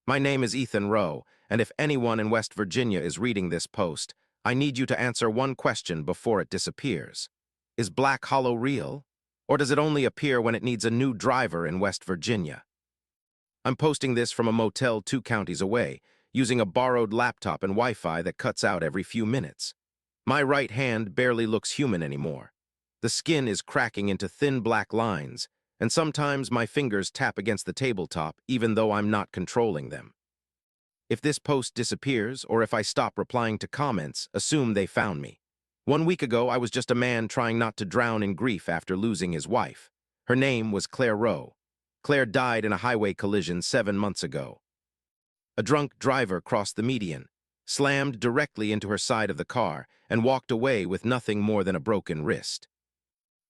My name is Ethan Rowe, and if anyone in West Virginia is reading this post, I need you to answer one question before it disappears. Is Black Hollow real? Or does it only appear when it needs a new driver in West Virginia? I'm posting this from a motel 2 counties away, using a borrowed laptop and Wi-Fi that cuts out every few minutes. My right hand barely looks human anymore. The skin is cracking into thin black lines, and sometimes my fingers tap against the tabletop even though I'm not controlling them. If this post disappears, or if I stop replying to comments, assume they found me. 1 week ago, I was just a man trying not to drown in grief after losing his wife. Her name was Claire Rowe. Claire died in a highway collision 7 months ago. A drunk driver crossed the median, slammed directly into her side of the car, and walked away with nothing more than a broken wrist.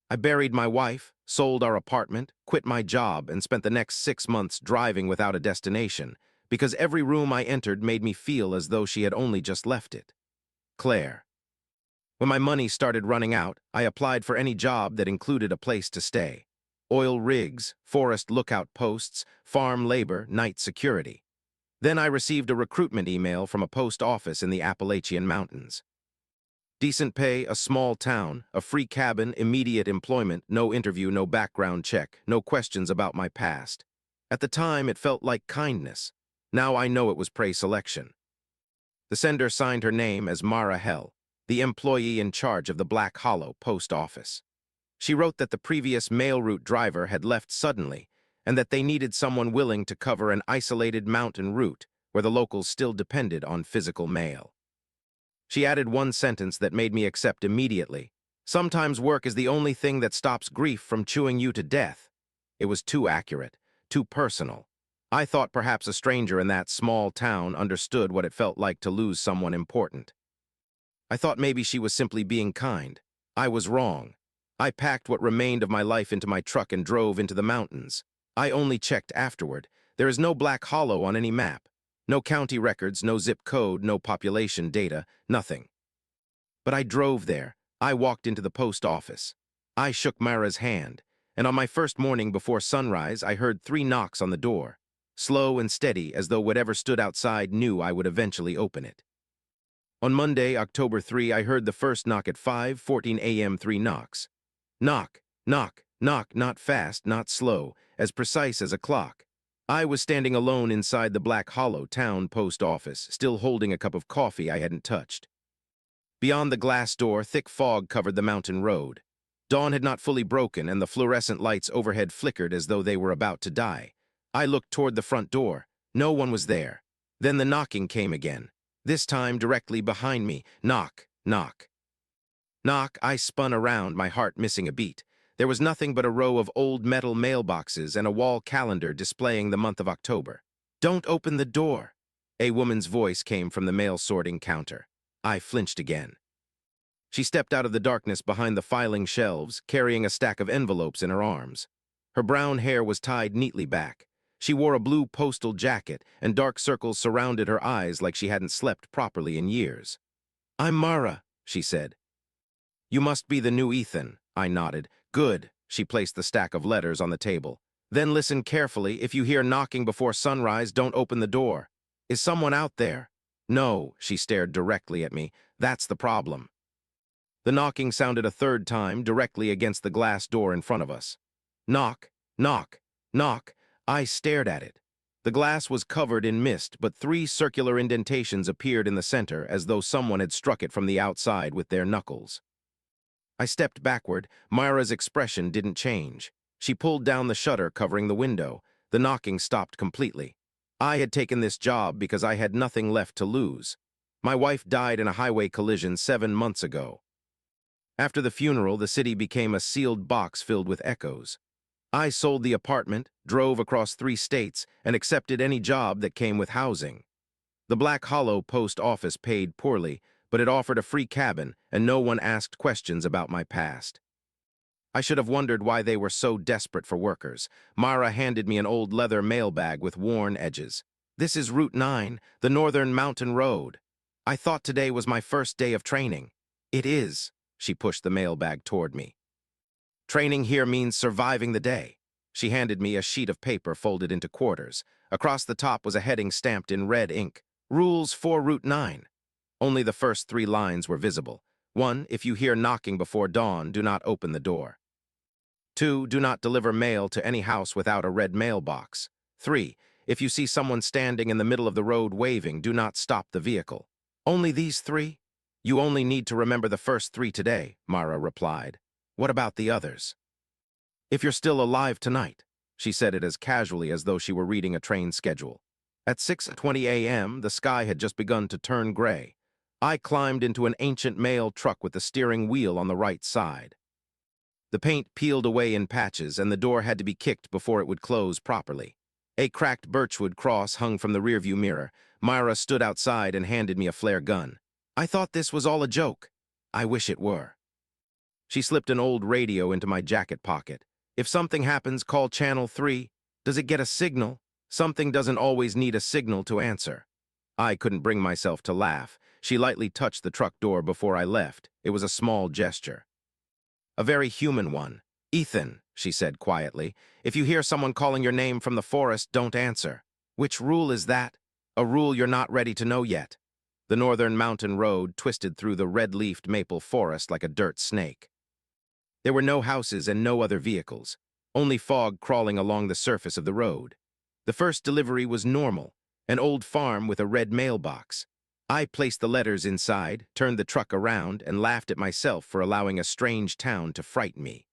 I buried my wife, sold our apartment, quit my job, and spent the next 6 months driving without a destination, because every room I entered made me feel as though she had only just left it. Claire. When my money started running out, I applied for any job that included a place to stay. Oil rigs, forest lookout posts, farm labor, night security. Then I received a recruitment email from a post office in the Appalachian Mountains. Decent pay, a small town, a free cabin, immediate employment, no interview, no background check, no questions about my past. At the time, it felt like kindness. Now I know it was pre-selection. The sender signed her name as Mara Hell, the employee in charge of the Black Hollow post office. She wrote that the previous mail route driver had left suddenly and that they needed someone willing to cover an isolated mountain route where the locals still depended on physical mail. She added one sentence that made me accept immediately. Sometimes work is the only thing that stops grief from chewing you to death. It was too accurate, too personal. I thought perhaps a stranger in that small town understood what it felt like to lose someone important. I thought maybe she was simply being kind. I was wrong. I packed what remained of my life into my truck and drove into the mountains. I only checked afterward. There is no Black Hollow on any map. No county records, no zip code, no population data, nothing. But I drove there. I walked into the post office. I shook Mara's hand, and on my first morning before sunrise, I heard 3 knocks on the door, slow and steady as though whatever stood outside knew I would eventually open it. On Monday, October 3, I heard the first knock at 5:14 a.m. 3 knocks. Knock, knock, knock, not fast, not slow, as precise as a clock. I was standing alone inside the Black Hollow town post office, still holding a cup of coffee I hadn't touched. Beyond the glass door, thick fog covered the mountain road. Dawn had not fully broken, and the fluorescent lights overhead flickered as though they were about to die. I looked toward the front door. No one was there. Then the knocking came again, this time directly behind me. Knock, knock. Knock, I spun around, my heart missing a beat. There was nothing but a row of old metal mailboxes and a wall calendar displaying the month of October. Don't open the door. A woman's voice came from the mail sorting counter. I flinched again. She stepped out of the darkness behind the filing shelves, carrying a stack of envelopes in her arms. Her brown hair was tied neatly back. She wore a blue postal jacket, and dark circles surrounded her eyes like she hadn't slept properly in years. I'm Mara, she said. You must be the new Ethan, I nodded. Good. She placed the stack of letters on the table. Then listen carefully. If you hear knocking before sunrise, don't open the door. Is someone out there? No, she stared directly at me. That's the problem. The knocking sounded a third time, directly against the glass door in front of us. Knock, knock, knock. I stared at it. The glass was covered in mist, but 3 circular indentations appeared in the center as though someone had struck it from the outside with their knuckles. I stepped backward. Myra's expression didn't change. She pulled down the shutter covering the window. The knocking stopped completely. I had taken this job because I had nothing left to lose. My wife died in a highway collision 7 months ago. After the funeral, the city became a sealed box filled with echoes. I sold the apartment, drove across 3 states, and accepted any job that came with housing. The Black Hollow post office paid poorly, but it offered a free cabin, and no one asked questions about my past. I should have wondered why they were so desperate for workers. Mara handed me an old leather mailbag with worn edges. This is Route 9, the Northern Mountain Road. I thought today was my first day of training. It is. She pushed the mailbag toward me. Training here means surviving the day. She handed me a sheet of paper folded into quarters, Across the top was a heading stamped in red ink. Rules for Route 9. Only the first 3 lines were visible. 1. If you hear knocking before dawn, do not open the door. 2. Do not deliver mail to any house without a red mailbox. 3. If you see someone standing in the middle of the road waving, do not stop the vehicle. Only these 3? You only need to remember the first 3 today, Mara replied. What about the others? If you're still alive tonight. She said it as casually as though she were reading a train schedule. At 6:20 a.m., the sky had just begun to turn gray. I climbed into an ancient mail truck with the steering wheel on the right side. The paint peeled away in patches, and the door had to be kicked before it would close properly. A cracked birchwood cross hung from the rearview mirror. Myra stood outside and handed me a flare gun. I thought this was all a joke. I wish it were. She slipped an old radio into my jacket pocket. If something happens, call Channel 3. Does it get a signal? Something doesn't always need a signal to answer. I couldn't bring myself to laugh. She lightly touched the truck door before I left. It was a small gesture. A very human one. Ethan, she said quietly, if you hear someone calling your name from the forest, don't answer. Which rule is that? A rule you're not ready to know yet. The northern mountain road twisted through the red-leafed maple forest like a dirt snake. There were no houses and no other vehicles, only fog crawling along the surface of the road. The first delivery was normal, an old farm with a red mailbox. I placed the letters inside, turned the truck around, and laughed at myself for allowing a strange town to frighten me.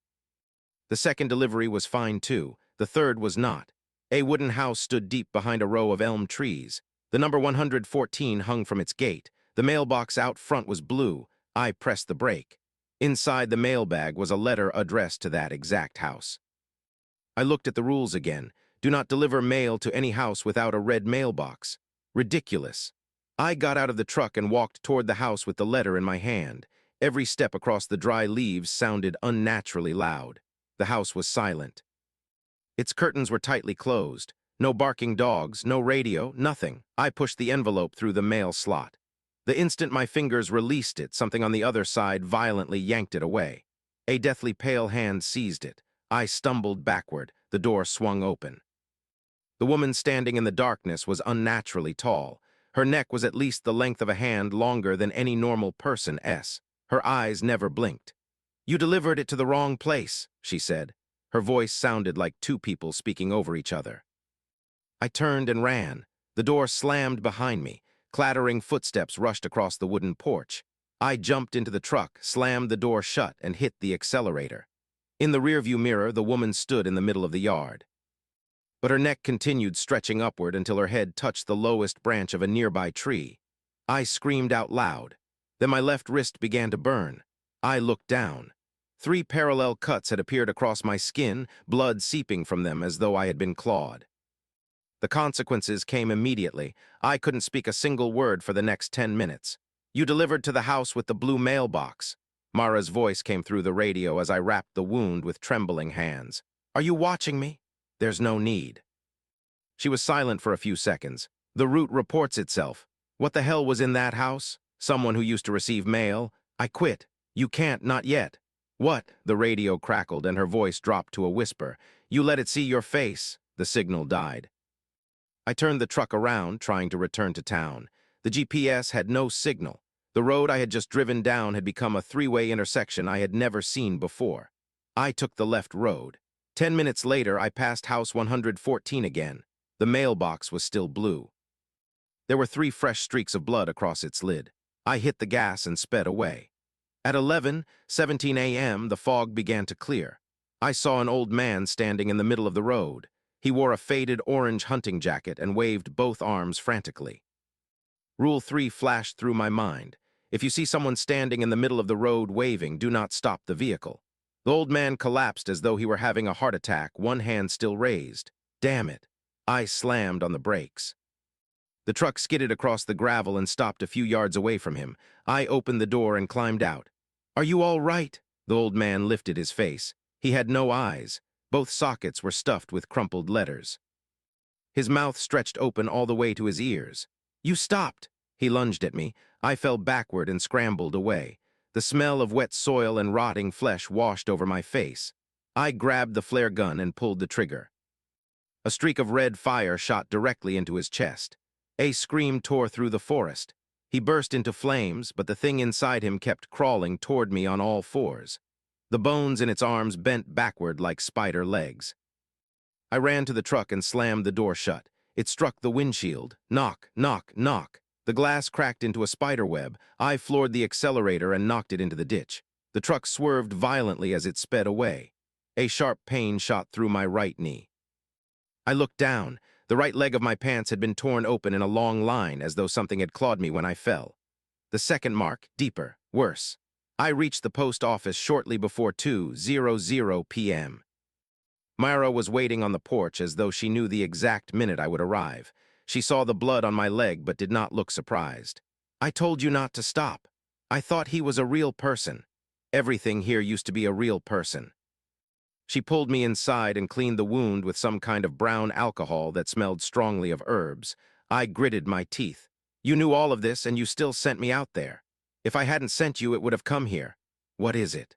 The second delivery was fine too. The third was not. A wooden house stood deep behind a row of elm trees. The number 114 hung from its gate. The mailbox out front was blue. I pressed the brake. Inside the mailbag was a letter addressed to that exact house. I looked at the rules again. Do not deliver mail to any house without a red mailbox. Ridiculous. I got out of the truck and walked toward the house with the letter in my hand. Every step across the dry leaves sounded unnaturally loud. The house was silent. Its curtains were tightly closed. No barking dogs, no radio, nothing. I pushed the envelope through the mail slot. The instant my fingers released it, something on the other side violently yanked it away. A deathly pale hand seized it. I stumbled backward. The door swung open. The woman standing in the darkness was unnaturally tall. Her neck was at least the length of a hand longer than any normal person's. Her eyes never blinked. You delivered it to the wrong place, she said. Her voice sounded like 2 people speaking over each other. I turned and ran. The door slammed behind me. Clattering footsteps rushed across the wooden porch. I jumped into the truck, slammed the door shut, and hit the accelerator. In the rearview mirror, the woman stood in the middle of the yard. But her neck continued stretching upward until her head touched the lowest branch of a nearby tree. I screamed out loud. Then my left wrist began to burn. I looked down. 3 parallel cuts had appeared across my skin, blood seeping from them as though I had been clawed. The consequences came immediately. I couldn't speak a single word for the next 10 minutes. You delivered to the house with the blue mailbox. Mara's voice came through the radio as I wrapped the wound with trembling hands. Are you watching me? There's no need. She was silent for a few seconds. The route reports itself. What the hell was in that house? Someone who used to receive mail? I quit. You can't, not yet. What? The radio crackled and her voice dropped to a whisper. You let it see your face. The signal died. I turned the truck around, trying to return to town. The GPS had no signal. The road I had just driven down had become a 3-way intersection I had never seen before. I took the left road. 10 minutes later, I passed house 114 again. The mailbox was still blue. There were 3 fresh streaks of blood across its lid. I hit the gas and sped away. At 11:17 a.m., the fog began to clear. I saw an old man standing in the middle of the road. He wore a faded orange hunting jacket and waved both arms frantically. Rule 3 flashed through my mind. If you see someone standing in the middle of the road waving, do not stop the vehicle. The old man collapsed as though he were having a heart attack, one hand still raised. Damn it. I slammed on the brakes. The truck skidded across the gravel and stopped a few yards away from him. I opened the door and climbed out. Are you all right? The old man lifted his face. He had no eyes. Both sockets were stuffed with crumpled letters. His mouth stretched open all the way to his ears. You stopped. He lunged at me. I fell backward and scrambled away. The smell of wet soil and rotting flesh washed over my face. I grabbed the flare gun and pulled the trigger. A streak of red fire shot directly into his chest. A scream tore through the forest. He burst into flames, but the thing inside him kept crawling toward me on all fours. The bones in its arms bent backward like spider legs. I ran to the truck and slammed the door shut. It struck the windshield. Knock, knock, knock. The glass cracked into a spider web. I floored the accelerator and knocked it into the ditch. The truck swerved violently as it sped away. A sharp pain shot through my right knee. I looked down. The right leg of my pants had been torn open in a long line as though something had clawed me when I fell. The second mark, deeper, worse. I reached the post office shortly before 2:00 p.m. Myra was waiting on the porch as though she knew the exact minute I would arrive. She saw the blood on my leg but did not look surprised. "I told you not to stop. I thought he was a real person. Everything here used to be a real person." She pulled me inside and cleaned the wound with some kind of brown alcohol that smelled strongly of herbs. I gritted my teeth. "You knew all of this and you still sent me out there. If I hadn't sent you, it would have come here. What is it?"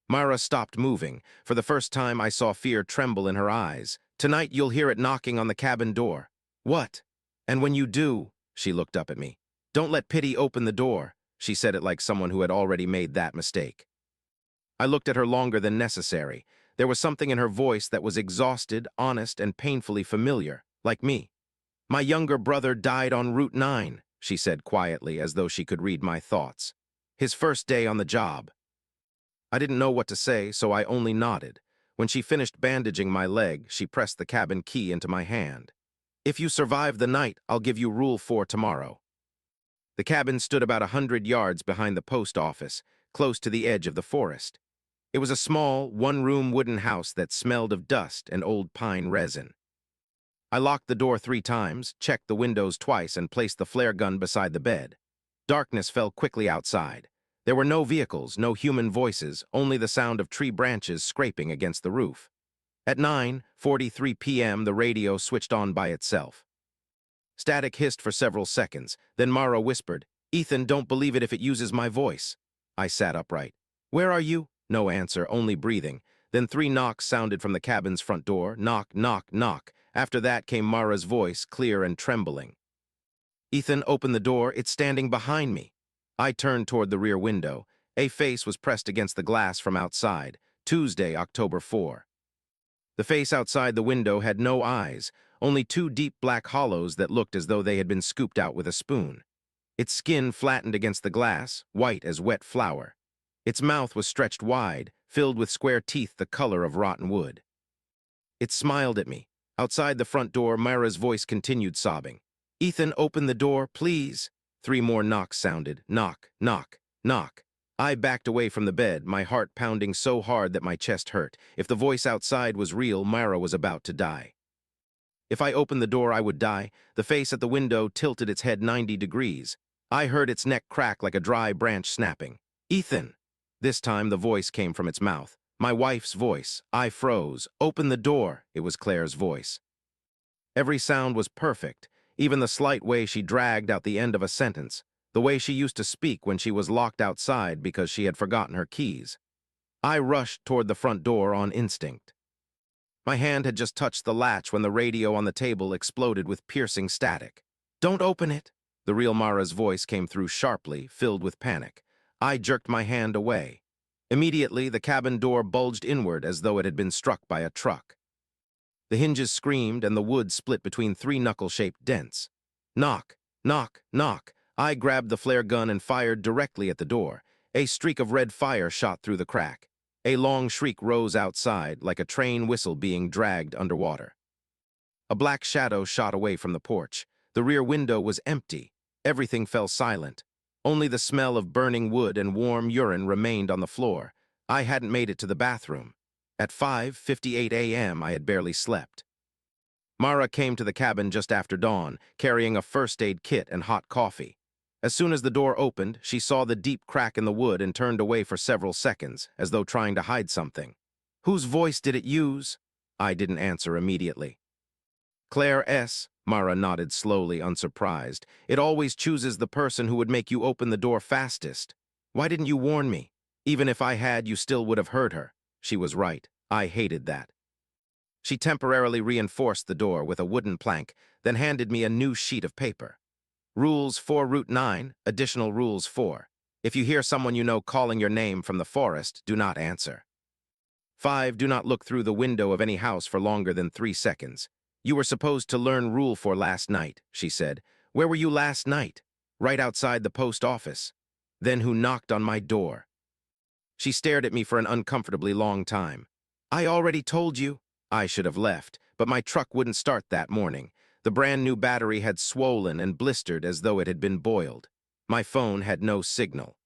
Myra stopped moving. For the first time, I saw fear tremble in her eyes. "Tonight, you'll hear it knocking on the cabin door." "What?" "And when you do," she looked up at me. "Don't let pity open the door." She said it like someone who had already made that mistake. I looked at her longer than necessary. There was something in her voice that was exhausted, honest, and painfully familiar, like me. "My younger brother died on Route 9, she said quietly, as though she could read my thoughts. "His first day on the job." I didn't know what to say, so I only nodded. When she finished bandaging my leg, she pressed the cabin key into my hand. "If you survive the night, I'll give you Rule 4 tomorrow." The cabin stood about 100 yards behind the post office, close to the edge of the forest. It was a small, one-room wooden house that smelled of dust and old pine resin. I locked the door 3 times, checked the windows twice, and placed the flare gun beside the bed. Darkness fell quickly outside. There were no vehicles, no human voices, only the sound of tree branches scraping against the roof. At 9:43 p.m., the radio switched on by itself. Static hissed for several seconds. Then Mara whispered, "Ethan, don't believe it if it uses my voice." I sat upright. "Where are you?" No answer, only breathing. Then 3 knocks sounded from the cabin's front door. Knock, knock, knock. After that came Mara's voice, clear and trembling. "Ethan, open the door. It's standing behind me." I turned toward the rear window. A face was pressed against the glass from outside. Tuesday, October 4. The face outside the window had no eyes, only 2 deep black hollows that looked as though they had been scooped out with a spoon. Its skin flattened against the glass, white as wet flour. Its mouth was stretched wide, filled with square teeth the color of rotten wood. It smiled at me. Outside the front door, Myra's voice continued sobbing. "Ethan, open the door, please." 3 more knocks sounded. Knock, knock, knock. I backed away from the bed, my heart pounding so hard that my chest hurt. If the voice outside was real, Myra was about to die. If I opened the door, I would die. The face at the window tilted its head 90 degrees. I heard its neck crack like a dry branch snapping. "Ethan!" This time the voice came from its mouth. My wife's voice. I froze. "Open the door." It was Claire's voice. Every sound was perfect, even the slight way she dragged out the end of a sentence, the way she used to speak when she was locked outside because she had forgotten her keys. I rushed toward the front door on instinct. My hand had just touched the latch when the radio on the table exploded with piercing static. "Don't open it!" The real Mara's voice came through sharply, filled with panic. I jerked my hand away. Immediately, the cabin door bulged inward as though it had been struck by a truck. The hinges screamed and the wood split between 3 knuckle-shaped dents. Knock, knock, knock. I grabbed the flare gun and fired directly at the door. A streak of red fire shot through the crack. A long shriek rose outside, like a train whistle being dragged underwater. A black shadow shot away from the porch. The rear window was empty. Everything fell silent. Only the smell of burning wood and warm urine remained on the floor. I hadn't made it to the bathroom. At 5:58 a.m., I had barely slept. Mara came to the cabin just after dawn, carrying a first aid kit and hot coffee. As soon as the door opened, she saw the deep crack in the wood and turned away for several seconds, as though trying to hide something. "Whose voice did it use?" I didn't answer immediately. "Claire S." Mara nodded slowly, unsurprised. "It always chooses the person who would make you open the door fastest. Why didn't you warn me? Even if I had, you still would have heard her." She was right. I hated that. She temporarily reinforced the door with a wooden plank, then handed me a new sheet of paper. Rules 4 Route 9, Additional Rules 4. If you hear someone you know calling your name from the forest, do not answer. 5. Do not look through the window of any house for longer than 3 seconds. You were supposed to learn Rule 4 last night, she said. Where were you last night? Right outside the post office. Then who knocked on my door? She stared at me for an uncomfortably long time. I already told you. I should have left, but my truck wouldn't start that morning. The brand new battery had swollen and blistered as though it had been boiled. My phone had no signal.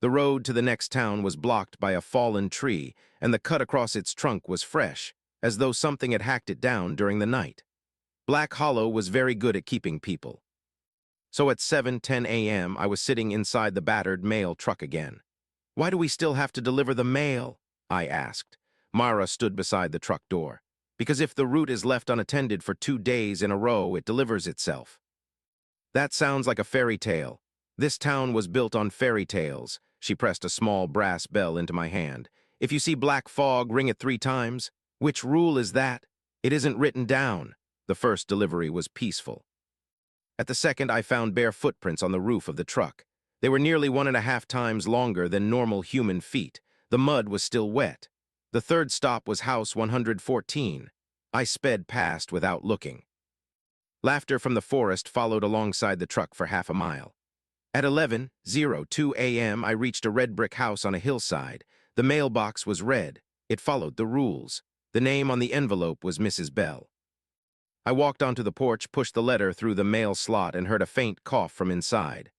The road to the next town was blocked by a fallen tree, and the cut across its trunk was fresh, as though something had hacked it down during the night. Black Hollow was very good at keeping people. So at 7:10 a.m., I was sitting inside the battered mail truck again. Why do we still have to deliver the mail? I asked. Mara stood beside the truck door. Because if the route is left unattended for 2 days in a row, it delivers itself. That sounds like a fairy tale. This town was built on fairy tales. She pressed a small brass bell into my hand. If you see black fog, ring it 3 times. Which rule is that? It isn't written down. The first delivery was peaceful. At the second, I found bare footprints on the roof of the truck. They were nearly 1.5 times longer than normal human feet. The mud was still wet. The third stop was house 114. I sped past without looking. Laughter from the forest followed alongside the truck for half a mile. At 11:02 a.m., I reached a red brick house on a hillside. The mailbox was red. It followed the rules. The name on the envelope was Mrs. Bell. I walked onto the porch, pushed the letter through the mail slot, and heard a faint cough from inside.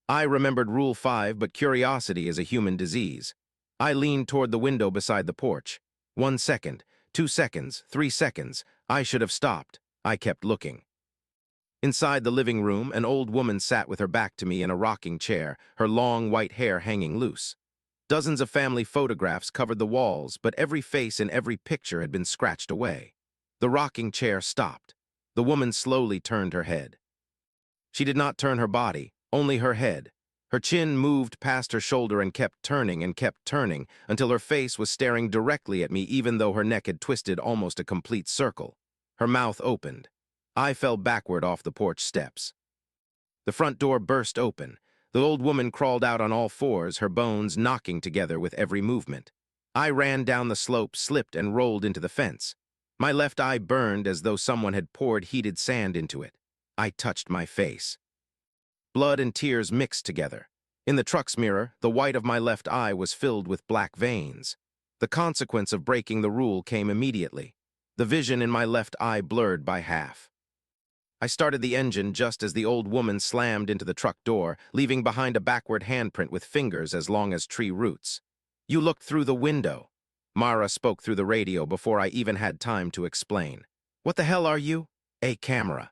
I remembered Rule 5, but curiosity is a human disease. I leaned toward the window beside the porch. 1 second, 2 seconds, 3 seconds. I should have stopped. I kept looking. Inside the living room, an old woman sat with her back to me in a rocking chair, her long white hair hanging loose. Dozens of family photographs covered the walls, but every face in every picture had been scratched away. The rocking chair stopped. The woman slowly turned her head. She did not turn her body, only her head. Her chin moved past her shoulder and kept turning until her face was staring directly at me even though her neck had twisted almost a complete circle. Her mouth opened. I fell backward off the porch steps. The front door burst open. The old woman crawled out on all fours, her bones knocking together with every movement. I ran down the slope, slipped, and rolled into the fence. My left eye burned as though someone had poured heated sand into it. I touched my face. Blood and tears mixed together. In the truck's mirror, the white of my left eye was filled with black veins. The consequence of breaking the rule came immediately. The vision in my left eye blurred by half. I started the engine just as the old woman slammed into the truck door, leaving behind a backward handprint with fingers as long as tree roots. You looked through the window. Mara spoke through the radio before I even had time to explain. What the hell are you? A camera.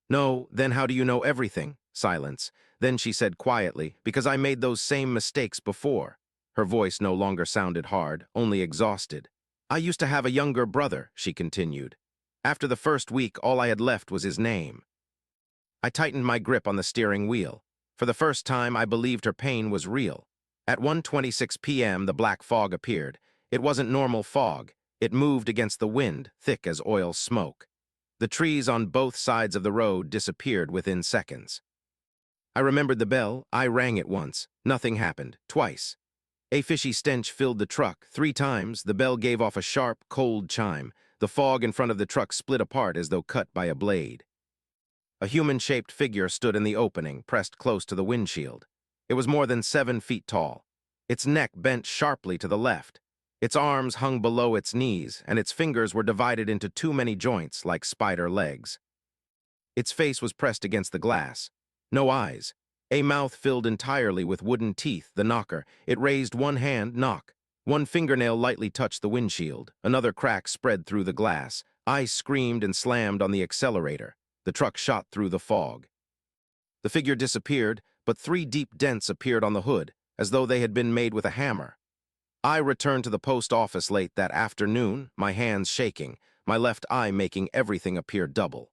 No, then how do you know everything? Silence. Then she said quietly, because I made those same mistakes before. Her voice no longer sounded hard, only exhausted. I used to have a younger brother, she continued. After the first week, all I had left was his name. I tightened my grip on the steering wheel. For the first time, I believed her pain was real. At 1:26 p.m., the black fog appeared. It wasn't normal fog. It moved against the wind, thick as oil smoke. The trees on both sides of the road disappeared within seconds. I remembered the bell. I rang it once. Nothing happened. Twice. A fishy stench filled the truck. 3 times, the bell gave off a sharp, cold chime. The fog in front of the truck split apart as though cut by a blade. A human-shaped figure stood in the opening, pressed close to the windshield. It was more than 7 feet tall. Its neck bent sharply to the left. Its arms hung below its knees, and its fingers were divided into too many joints like spider legs. Its face was pressed against the glass. No eyes. A mouth filled entirely with wooden teeth, the knocker. It raised one hand, knock. One fingernail lightly touched the windshield. Another crack spread through the glass. I screamed and slammed on the accelerator. The truck shot through the fog. The figure disappeared, but 3 deep dents appeared on the hood, as though they had been made with a hammer. I returned to the post office late that afternoon, my hands shaking, my left eye making everything appear double.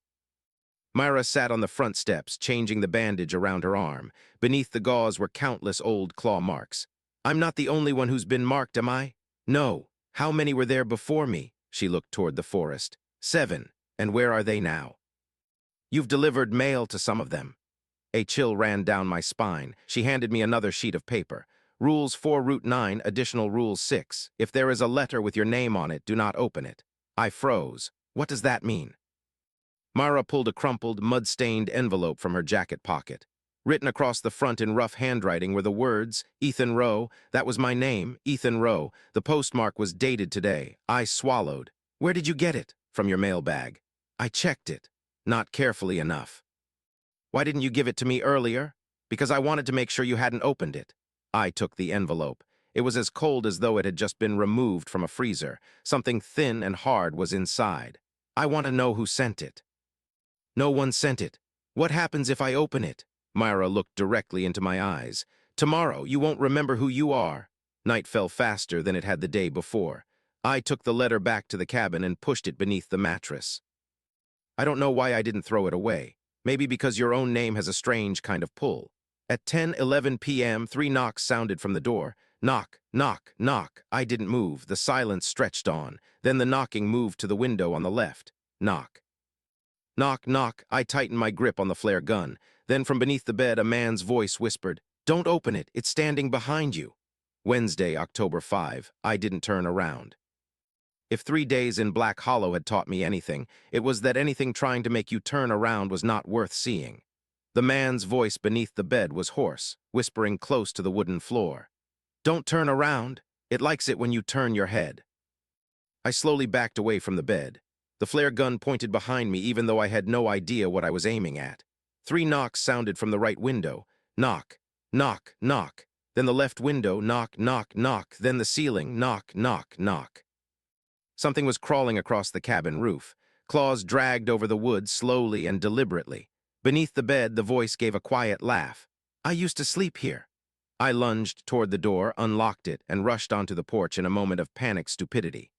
Myra sat on the front steps, changing the bandage around her arm. Beneath the gauze were countless old claw marks. I'm not the only one who's been marked, am I? No. How many were there before me? She looked toward the forest. 7. And where are they now? You've delivered mail to some of them. A chill ran down my spine. She handed me another sheet of paper. Rules 4 Route 9, additional Rules 6. If there is a letter with your name on it, do not open it. I froze. What does that mean? Mara pulled a crumpled, mud-stained envelope from her jacket pocket. Written across the front in rough handwriting were the words, Ethan Rowe. That was my name, Ethan Rowe. The postmark was dated today. I swallowed. Where did you get it? From your mailbag. I checked it. Not carefully enough. Why didn't you give it to me earlier? Because I wanted to make sure you hadn't opened it. I took the envelope. It was as cold as though it had just been removed from a freezer. Something thin and hard was inside. I want to know who sent it. No one sent it. What happens if I open it? Myra looked directly into my eyes. Tomorrow, you won't remember who you are. Night fell faster than it had the day before. I took the letter back to the cabin and pushed it beneath the mattress. I don't know why I didn't throw it away. Maybe because your own name has a strange kind of pull. At 10:11 p.m., 3 knocks sounded from the door. Knock, knock, knock. I didn't move. The silence stretched on. Then the knocking moved to the window on the left. Knock. Knock, knock. I tightened my grip on the flare gun. Then from beneath the bed, a man's voice whispered, "Don't open it. It's standing behind you." Wednesday, October 5. I didn't turn around. If 3 days in Black Hollow had taught me anything, it was that anything trying to make you turn around was not worth seeing. The man's voice beneath the bed was hoarse, whispering close to the wooden floor. "Don't turn around. It likes it when you turn your head." I slowly backed away from the bed. The flare gun pointed behind me even though I had no idea what I was aiming at. 3 knocks sounded from the right window. Knock, knock, knock. Then the left window, knock, knock, knock. Then the ceiling, knock, knock, knock. Something was crawling across the cabin roof. Claws dragged over the wood slowly and deliberately. Beneath the bed, the voice gave a quiet laugh. "I used to sleep here." I lunged toward the door, unlocked it, and rushed onto the porch in a moment of panicked stupidity.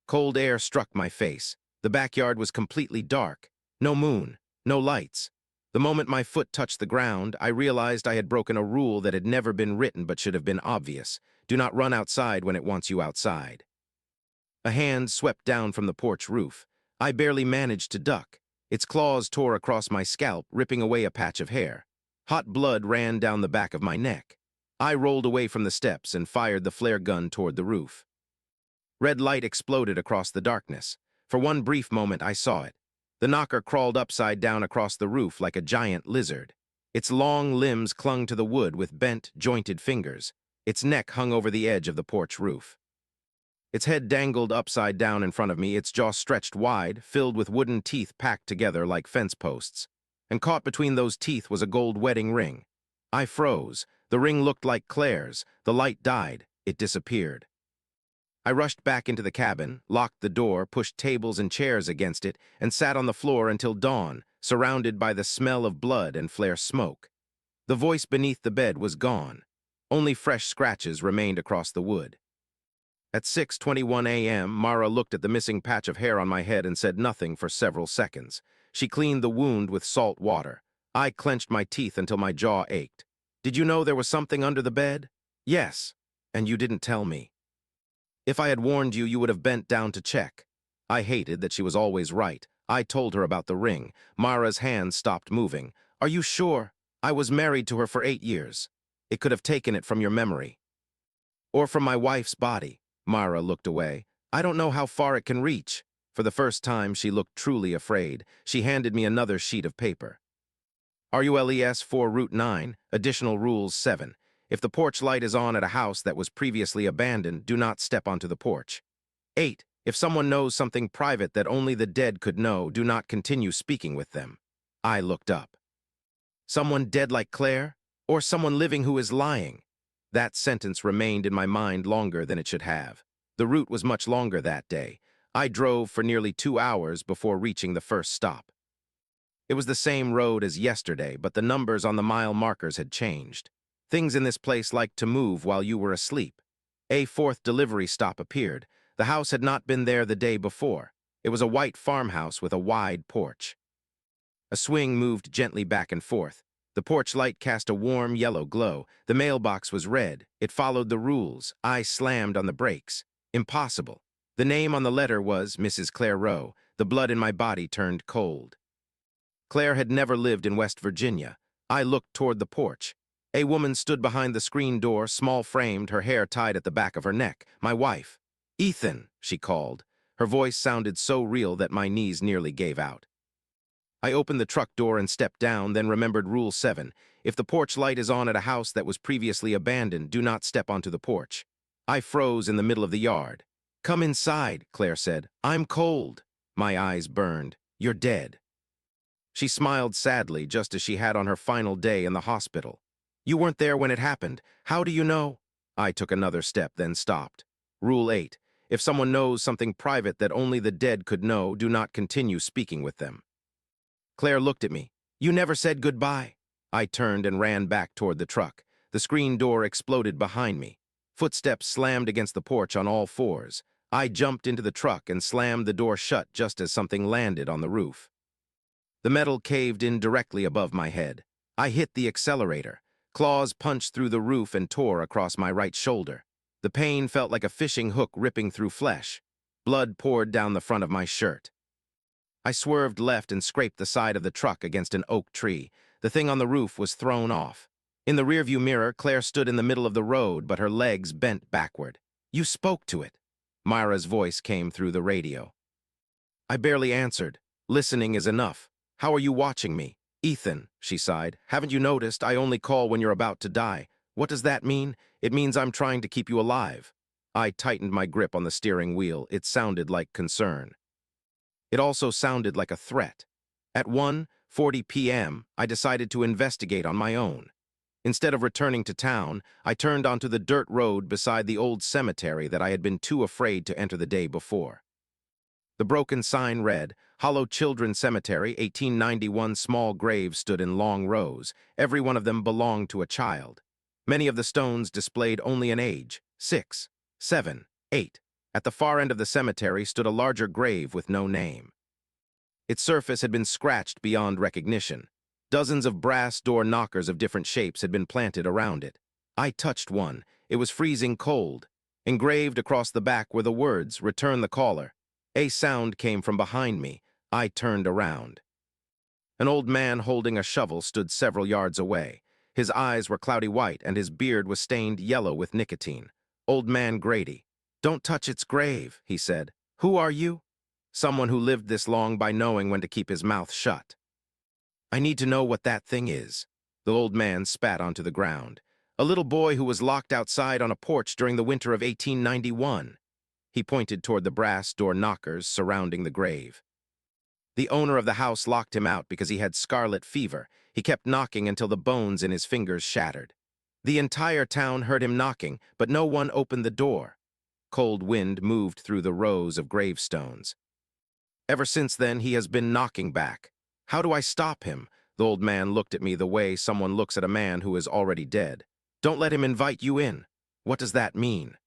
Cold air struck my face. The backyard was completely dark. No moon, no lights. The moment my foot touched the ground, I realized I had broken a rule that had never been written but should have been obvious. Do not run outside when it wants you outside. A hand swept down from the porch roof. I barely managed to duck. Its claws tore across my scalp, ripping away a patch of hair. Hot blood ran down the back of my neck. I rolled away from the steps and fired the flare gun toward the roof. Red light exploded across the darkness. For one brief moment, I saw it. The knocker crawled upside down across the roof like a giant lizard. Its long limbs clung to the wood with bent, jointed fingers. Its neck hung over the edge of the porch roof. Its head dangled upside down in front of me, its jaw stretched wide, filled with wooden teeth packed together like fence posts. And caught between those teeth was a gold wedding ring. I froze. The ring looked like Claire's. The light died. It disappeared. I rushed back into the cabin, locked the door, pushed tables and chairs against it, and sat on the floor until dawn, surrounded by the smell of blood and flare smoke. The voice beneath the bed was gone. Only fresh scratches remained across the wood. At 6:21 a.m., Mara looked at the missing patch of hair on my head and said nothing for several seconds. She cleaned the wound with salt water. I clenched my teeth until my jaw ached. "Did you know there was something under the bed?" "Yes, and you didn't tell me." "If I had warned you, you would have bent down to check." I hated that she was always right. I told her about the ring. Mara's hands stopped moving. "Are you sure? I was married to her for 8 years. It could have taken it from your memory. Or from my wife's body." Mara looked away. "I don't know how far it can reach." For the first time, she looked truly afraid. She handed me another sheet of paper. RULES 4 Route 9, Additional Rules 7. If the porch light is on at a house that was previously abandoned, do not step onto the porch. 8. If someone knows something private that only the dead could know, do not continue speaking with them. I looked up. Someone dead like Claire? Or someone living who is lying? That sentence remained in my mind longer than it should have. The route was much longer that day. I drove for nearly 2 hours before reaching the first stop. It was the same road as yesterday, but the numbers on the mile markers had changed. Things in this place liked to move while you were asleep. A fourth delivery stop appeared. The house had not been there the day before. It was a white farmhouse with a wide porch. A swing moved gently back and forth. The porch light cast a warm yellow glow. The mailbox was red. It followed the rules. I slammed on the brakes. Impossible. The name on the letter was Mrs. Claire Rowe. The blood in my body turned cold. Claire had never lived in West Virginia. I looked toward the porch. A woman stood behind the screen door, small-framed, her hair tied at the back of her neck. My wife. "Ethan," she called. Her voice sounded so real that my knees nearly gave out. I opened the truck door and stepped down, then remembered Rule 7. If the porch light is on at a house that was previously abandoned, do not step onto the porch. I froze in the middle of the yard. "Come inside," Claire said. "I'm cold." My eyes burned. "You're dead." She smiled sadly, just as she had on her final day in the hospital. "You weren't there when it happened. How do you know?" I took another step, then stopped. Rule 8. If someone knows something private that only the dead could know, do not continue speaking with them. Claire looked at me. "You never said goodbye." I turned and ran back toward the truck. The screen door exploded behind me. Footsteps slammed against the porch on all fours. I jumped into the truck and slammed the door shut just as something landed on the roof. The metal caved in directly above my head. I hit the accelerator. Claws punched through the roof and tore across my right shoulder. The pain felt like a fishing hook ripping through flesh. Blood poured down the front of my shirt. I swerved left and scraped the side of the truck against an oak tree. The thing on the roof was thrown off. In the rearview mirror, Claire stood in the middle of the road, but her legs bent backward. "You spoke to it." Myra's voice came through the radio. I barely answered. "Listening is enough. How are you watching me?" "Ethan," she sighed. "Haven't you noticed I only call when you're about to die? What does that mean? It means I'm trying to keep you alive." I tightened my grip on the steering wheel. It sounded like concern. It also sounded like a threat. At 1:40 p.m., I decided to investigate on my own. Instead of returning to town, I turned onto the dirt road beside the old cemetery that I had been too afraid to enter the day before. The broken sign read, "Hollow Children's Cemetery, 1891." Small graves stood in long rows. Every one of them belonged to a child. Many of the stones displayed only an age, 6, 7, 8. At the far end of the cemetery stood a larger grave with no name. Its surface had been scratched beyond recognition. Dozens of brass door knockers of different shapes had been planted around it. I touched one. It was freezing cold. Engraved across the back were the words, "Return the caller." A sound came from behind me. I turned around. An old man holding a shovel stood several yards away. His eyes were cloudy white and his beard was stained yellow with nicotine. Old Man Grady. "Don't touch its grave," he said. "Who are you?" "Someone who lived this long by knowing when to keep his mouth shut." "I need to know what that thing is." The old man spat onto the ground. "A little boy who was locked outside on a porch during the winter of 1891. He pointed toward the brass door knockers surrounding the grave. "The owner of the house locked him out because he had scarlet fever. He kept knocking until the bones in his fingers shattered. The entire town heard him knocking, but no one opened the door." Cold wind moved through the rows of gravestones. "Ever since then, he has been knocking back. How do I stop him?" The old man looked at me the way someone looks at a man who is already dead. "Don't let him invite you in." "What does that mean?"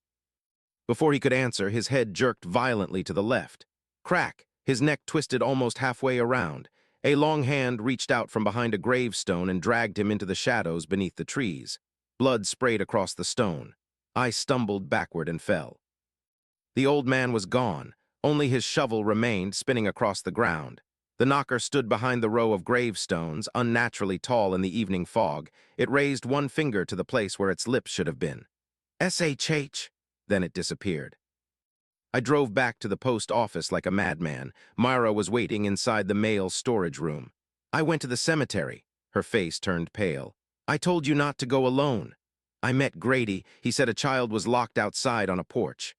Before he could answer, his head jerked violently to the left. Crack! His neck twisted almost halfway around. A long hand reached out from behind a gravestone and dragged him into the shadows beneath the trees. Blood sprayed across the stone. I stumbled backward and fell. The old man was gone. Only his shovel remained, spinning across the ground. The knocker stood behind the row of gravestones, unnaturally tall in the evening fog. It raised one finger to the place where its lips should have been. "SHH." Then it disappeared. I drove back to the post office like a madman. Myra was waiting inside the mail storage room. "I went to the cemetery." Her face turned pale. "I told you not to go alone." "I met Grady. He said a child was locked outside on a porch."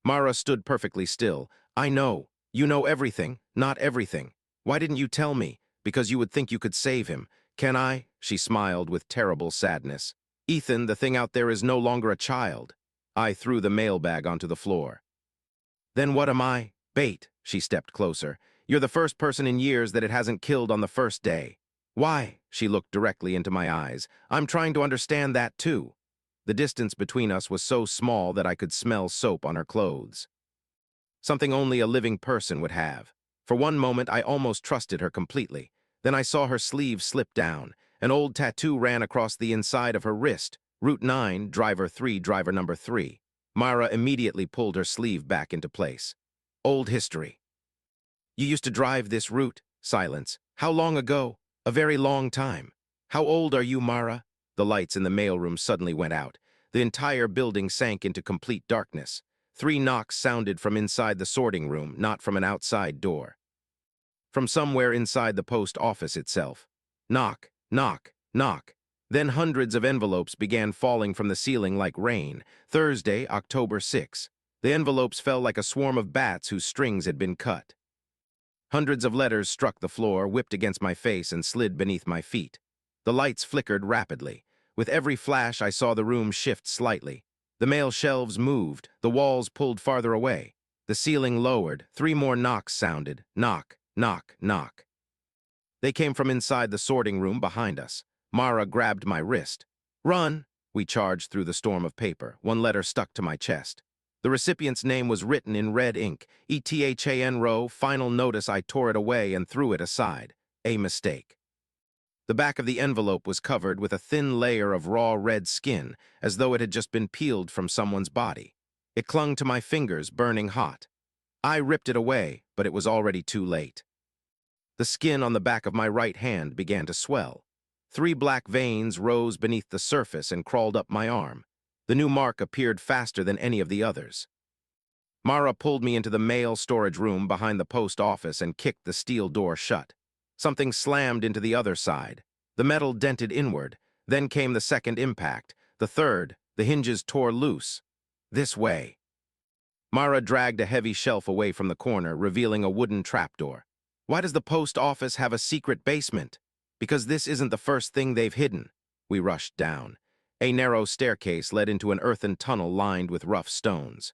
Myra stood perfectly still. "I know. You know everything, not everything. Why didn't you tell me? Because you would think you could save him. Can I?" She smiled with terrible sadness. "Ethan, the thing out there is no longer a child." I threw the mailbag onto the floor. "Then what am I?" "Bait." She stepped closer. "You're the first person in years that it hasn't killed on the first day." "Why?" She looked directly into my eyes. "I'm trying to understand that too." The distance between us was so small that I could smell soap on her clothes. Something only a living person would have. For one moment, I almost trusted her completely. Then I saw her sleeve slip down. An old tattoo ran across the inside of her wrist. Route 9, driver 3, driver number 3. Mara immediately pulled her sleeve back into place. Old history. You used to drive this route? Silence. How long ago? A very long time. How old are you, Mara? The lights in the mailroom suddenly went out. The entire building sank into complete darkness. 3 knocks sounded from inside the sorting room, not from an outside door. From somewhere inside the post office itself. Knock, knock, knock. Then hundreds of envelopes began falling from the ceiling like rain. Thursday, October 6. The envelopes fell like a swarm of bats whose strings had been cut. Hundreds of letters struck the floor, whipped against my face, and slid beneath my feet. The lights flickered rapidly. With every flash, I saw the room shift slightly. The mail shelves moved, the walls pulled farther away. The ceiling lowered, 3 more knocks sounded. Knock, knock, knock. They came from inside the sorting room behind us. Mara grabbed my wrist. Run! We charged through the storm of paper. 1 letter stuck to my chest. The recipient's name was written in red ink. ETHAN row, final notice. I tore it away and threw it aside. A mistake. The back of the envelope was covered with a thin layer of raw red skin, as though it had just been peeled from someone's body. It clung to my fingers, burning hot. I ripped it away, but it was already too late. The skin on the back of my right hand began to swell. 3 black veins rose beneath the surface and crawled up my arm. The new mark appeared faster than any of the others. Mara pulled me into the mail storage room behind the post office and kicked the steel door shut. Something slammed into the other side. The metal dented inward. Then came the second impact. The third. The hinges tore loose. This way. Mara dragged a heavy shelf away from the corner, revealing a wooden trapdoor. Why does the post office have a secret basement? Because this isn't the first thing they've hidden. We rushed down. A narrow staircase led into an earthen tunnel lined with rough stones.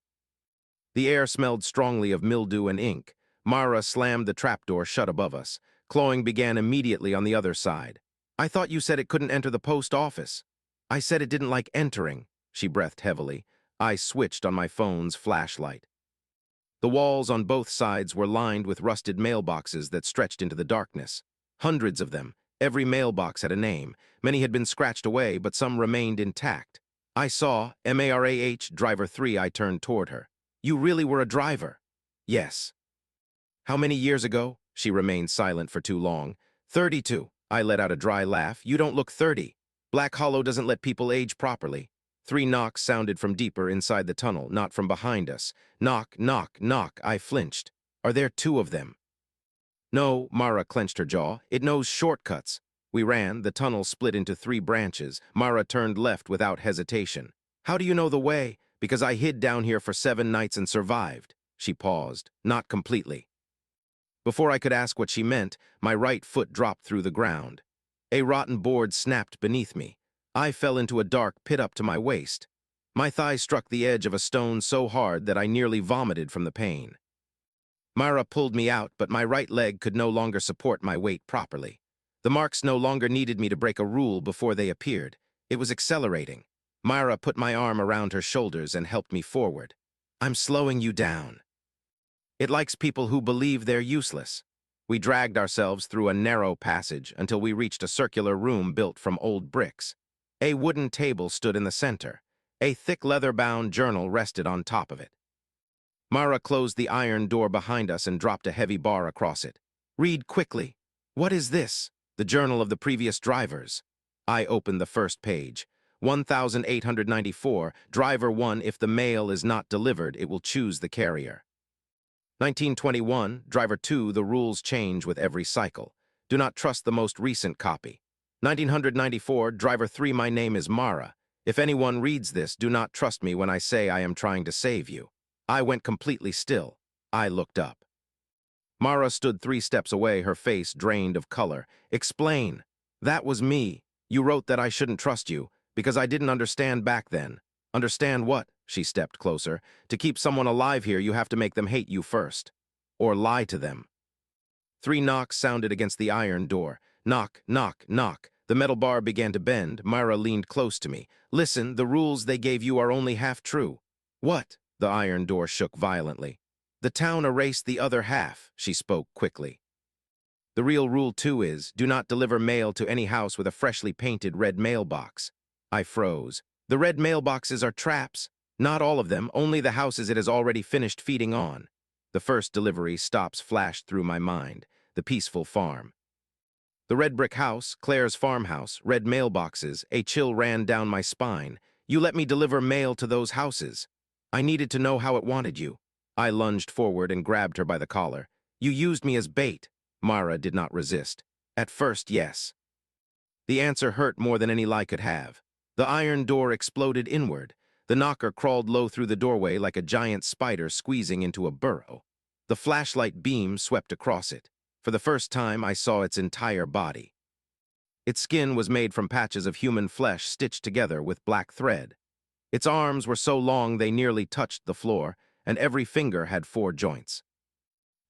The air smelled strongly of mildew and ink. Mara slammed the trapdoor shut above us. Clawing began immediately on the other side. I thought you said it couldn't enter the post office. I said it didn't like entering. She breathed heavily. I switched on my phone's flashlight. The walls on both sides were lined with rusted mailboxes that stretched into the darkness. Hundreds of them. Every mailbox had a name. Many had been scratched away, but some remained intact. I saw MARAH, driver 3. I turned toward her. You really were a driver? Yes. How many years ago? She remained silent for too long. 32. I let out a dry laugh. You don't look 30. Black Hollow doesn't let people age properly. 3 knocks sounded from deeper inside the tunnel, not from behind us. Knock, knock, knock. I flinched. Are there 2 of them? No, Mara clenched her jaw. It knows shortcuts. We ran. The tunnel split into 3 branches. Mara turned left without hesitation. How do you know the way? Because I hid down here for 7 nights and survived. She paused. Not completely. Before I could ask what she meant, my right foot dropped through the ground. A rotten board snapped beneath me. I fell into a dark pit up to my waist. My thigh struck the edge of a stone so hard that I nearly vomited from the pain. Mara pulled me out, but my right leg could no longer support my weight properly. The marks no longer needed me to break a rule before they appeared. It was accelerating. Mara put my arm around her shoulders and helped me forward. I'm slowing you down. It likes people who believe they're useless. We dragged ourselves through a narrow passage until we reached a circular room built from old bricks. A wooden table stood in the center. A thick leather-bound journal rested on top of it. Mara closed the iron door behind us and dropped a heavy bar across it. Read quickly. What is this? The journal of the previous drivers. I opened the first page. 1894, Driver 1, if the mail is not delivered, it will choose the carrier. 1921, Driver 2, the rules change with every cycle. Do not trust the most recent copy. 1994, Driver 3, my name is Mara. If anyone reads this, do not trust me when I say I am trying to save you. I went completely still. I looked up. Mara stood 3 steps away, her face drained of color. Explain. That was me. You wrote that I shouldn't trust you, because I didn't understand back then. Understand what? She stepped closer. To keep someone alive here, you have to make them hate you first. Or lie to them. 3 knocks sounded against the iron door. Knock, knock, knock. The metal bar began to bend. Mara leaned close to me. Listen, the rules they gave you are only half true. What? The iron door shook violently. The town erased the other half, she spoke quickly. The real rule, too, is, do not deliver mail to any house with a freshly painted red mailbox. I froze. The red mailboxes are traps. Not all of them, only the houses it has already finished feeding on. The first delivery stops flashed through my mind, the peaceful farm. The red brick house, Claire's farmhouse, red mailboxes, a chill ran down my spine. You let me deliver mail to those houses. I needed to know how it wanted you. I lunged forward and grabbed her by the collar. You used me as bait. Mara did not resist. At first, yes. The answer hurt more than any lie could have. The iron door exploded inward. The knocker crawled low through the doorway like a giant spider squeezing into a burrow. The flashlight beam swept across it. For the first time, I saw its entire body. Its skin was made from patches of human flesh stitched together with black thread. Its arms were so long they nearly touched the floor, and every finger had 4 joints.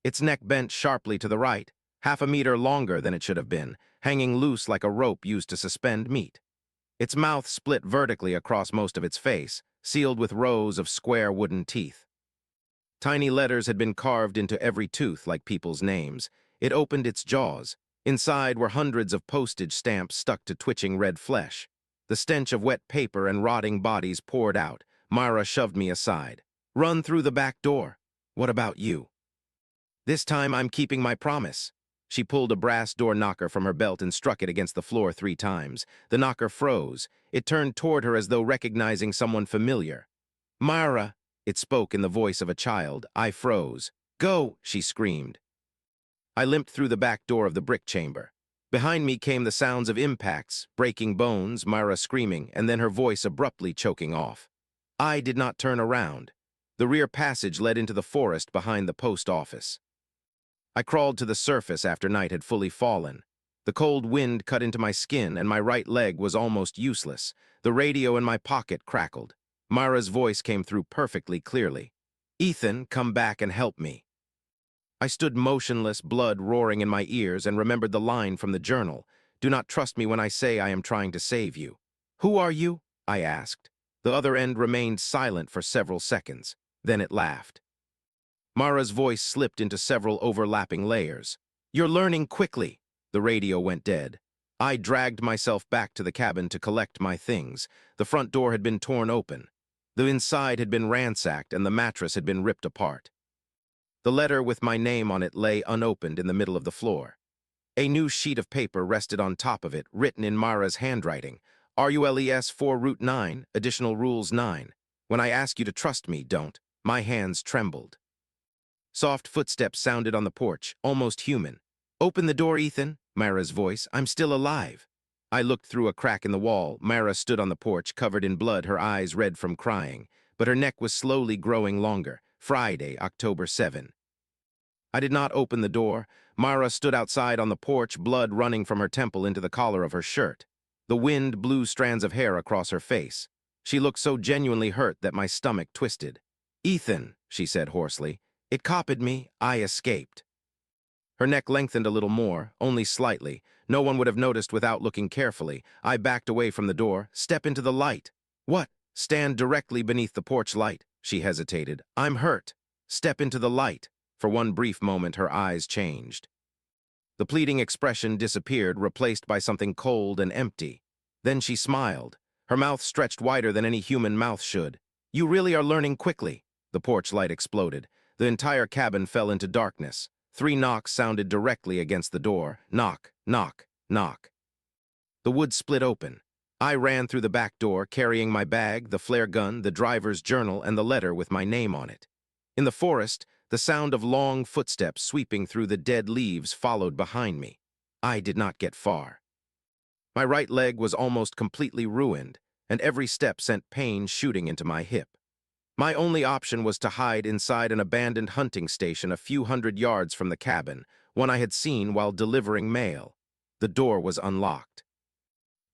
Its neck bent sharply to the right, half a meter longer than it should have been, hanging loose like a rope used to suspend meat. Its mouth split vertically across most of its face, sealed with rows of square wooden teeth. Tiny letters had been carved into every tooth like people's names. It opened its jaws. Inside were hundreds of postage stamps stuck to twitching red flesh. The stench of wet paper and rotting bodies poured out. Myra shoved me aside. Run through the back door. What about you? This time I'm keeping my promise. She pulled a brass door knocker from her belt and struck it against the floor 3 times. The knocker froze. It turned toward her as though recognizing someone familiar. Myra, it spoke in the voice of a child. I froze. Go, she screamed. I limped through the back door of the brick chamber. Behind me came the sounds of impacts, breaking bones, Myra screaming, and then her voice abruptly choking off. I did not turn around. The rear passage led into the forest behind the post office. I crawled to the surface after night had fully fallen. The cold wind cut into my skin and my right leg was almost useless. The radio in my pocket crackled. Myra's voice came through perfectly clearly. Ethan, come back and help me. I stood motionless, blood roaring in my ears, and remembered the line from the journal. Do not trust me when I say I am trying to save you. Who are you? I asked. The other end remained silent for several seconds. Then it laughed. Mara's voice slipped into several overlapping layers. You're learning quickly. The radio went dead. I dragged myself back to the cabin to collect my things. The front door had been torn open. The inside had been ransacked and the mattress had been ripped apart. The letter with my name on it lay unopened in the middle of the floor. A new sheet of paper rested on top of it, written in Mara's handwriting. RULES 4 Route 9, Additional Rules 9. When I ask you to trust me, don't. My hands trembled. Soft footsteps sounded on the porch, almost human. Open the door, Ethan, Mara's voice. I'm still alive. I looked through a crack in the wall. Mara stood on the porch, covered in blood, her eyes red from crying, but her neck was slowly growing longer. Friday, October 7. I did not open the door. Mara stood outside on the porch, blood running from her temple into the collar of her shirt. The wind blew strands of hair across her face. She looked so genuinely hurt that my stomach twisted. Ethan, she said hoarsely. It copied me. I escaped. Her neck lengthened a little more, only slightly. No one would have noticed without looking carefully. I backed away from the door. Step into the light. What? Stand directly beneath the porch light. She hesitated. I'm hurt. Step into the light. For one brief moment, her eyes changed. The pleading expression disappeared, replaced by something cold and empty. Then she smiled. Her mouth stretched wider than any human mouth should. You really are learning quickly. The porch light exploded. The entire cabin fell into darkness. 3 knocks sounded directly against the door. Knock, knock, knock. The wood split open. I ran through the back door, carrying my bag, the flare gun, the driver's journal, and the letter with my name on it. In the forest, the sound of long footsteps sweeping through the dead leaves followed behind me. I did not get far. My right leg was almost completely ruined, and every step sent pain shooting into my hip. My only option was to hide inside an abandoned hunting station a few hundred yards from the cabin, one I had seen while delivering mail. The door was unlocked.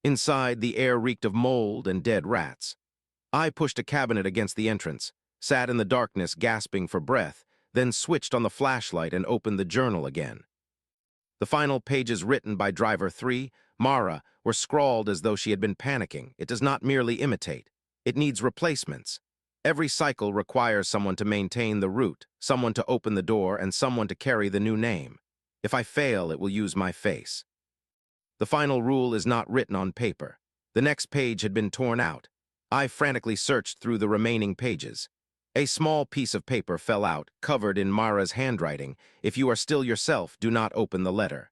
Inside, the air reeked of mold and dead rats. I pushed a cabinet against the entrance, sat in the darkness gasping for breath, then switched on the flashlight and opened the journal again. The final pages written by Driver 3, Mara, were scrawled as though she had been panicking. It does not merely imitate. It needs replacements. Every cycle requires someone to maintain the route, someone to open the door, and someone to carry the new name. If I fail, it will use my face. The final rule is not written on paper. The next page had been torn out. I frantically searched through the remaining pages. A small piece of paper fell out, covered in Mara's handwriting. If you are still yourself, do not open the letter.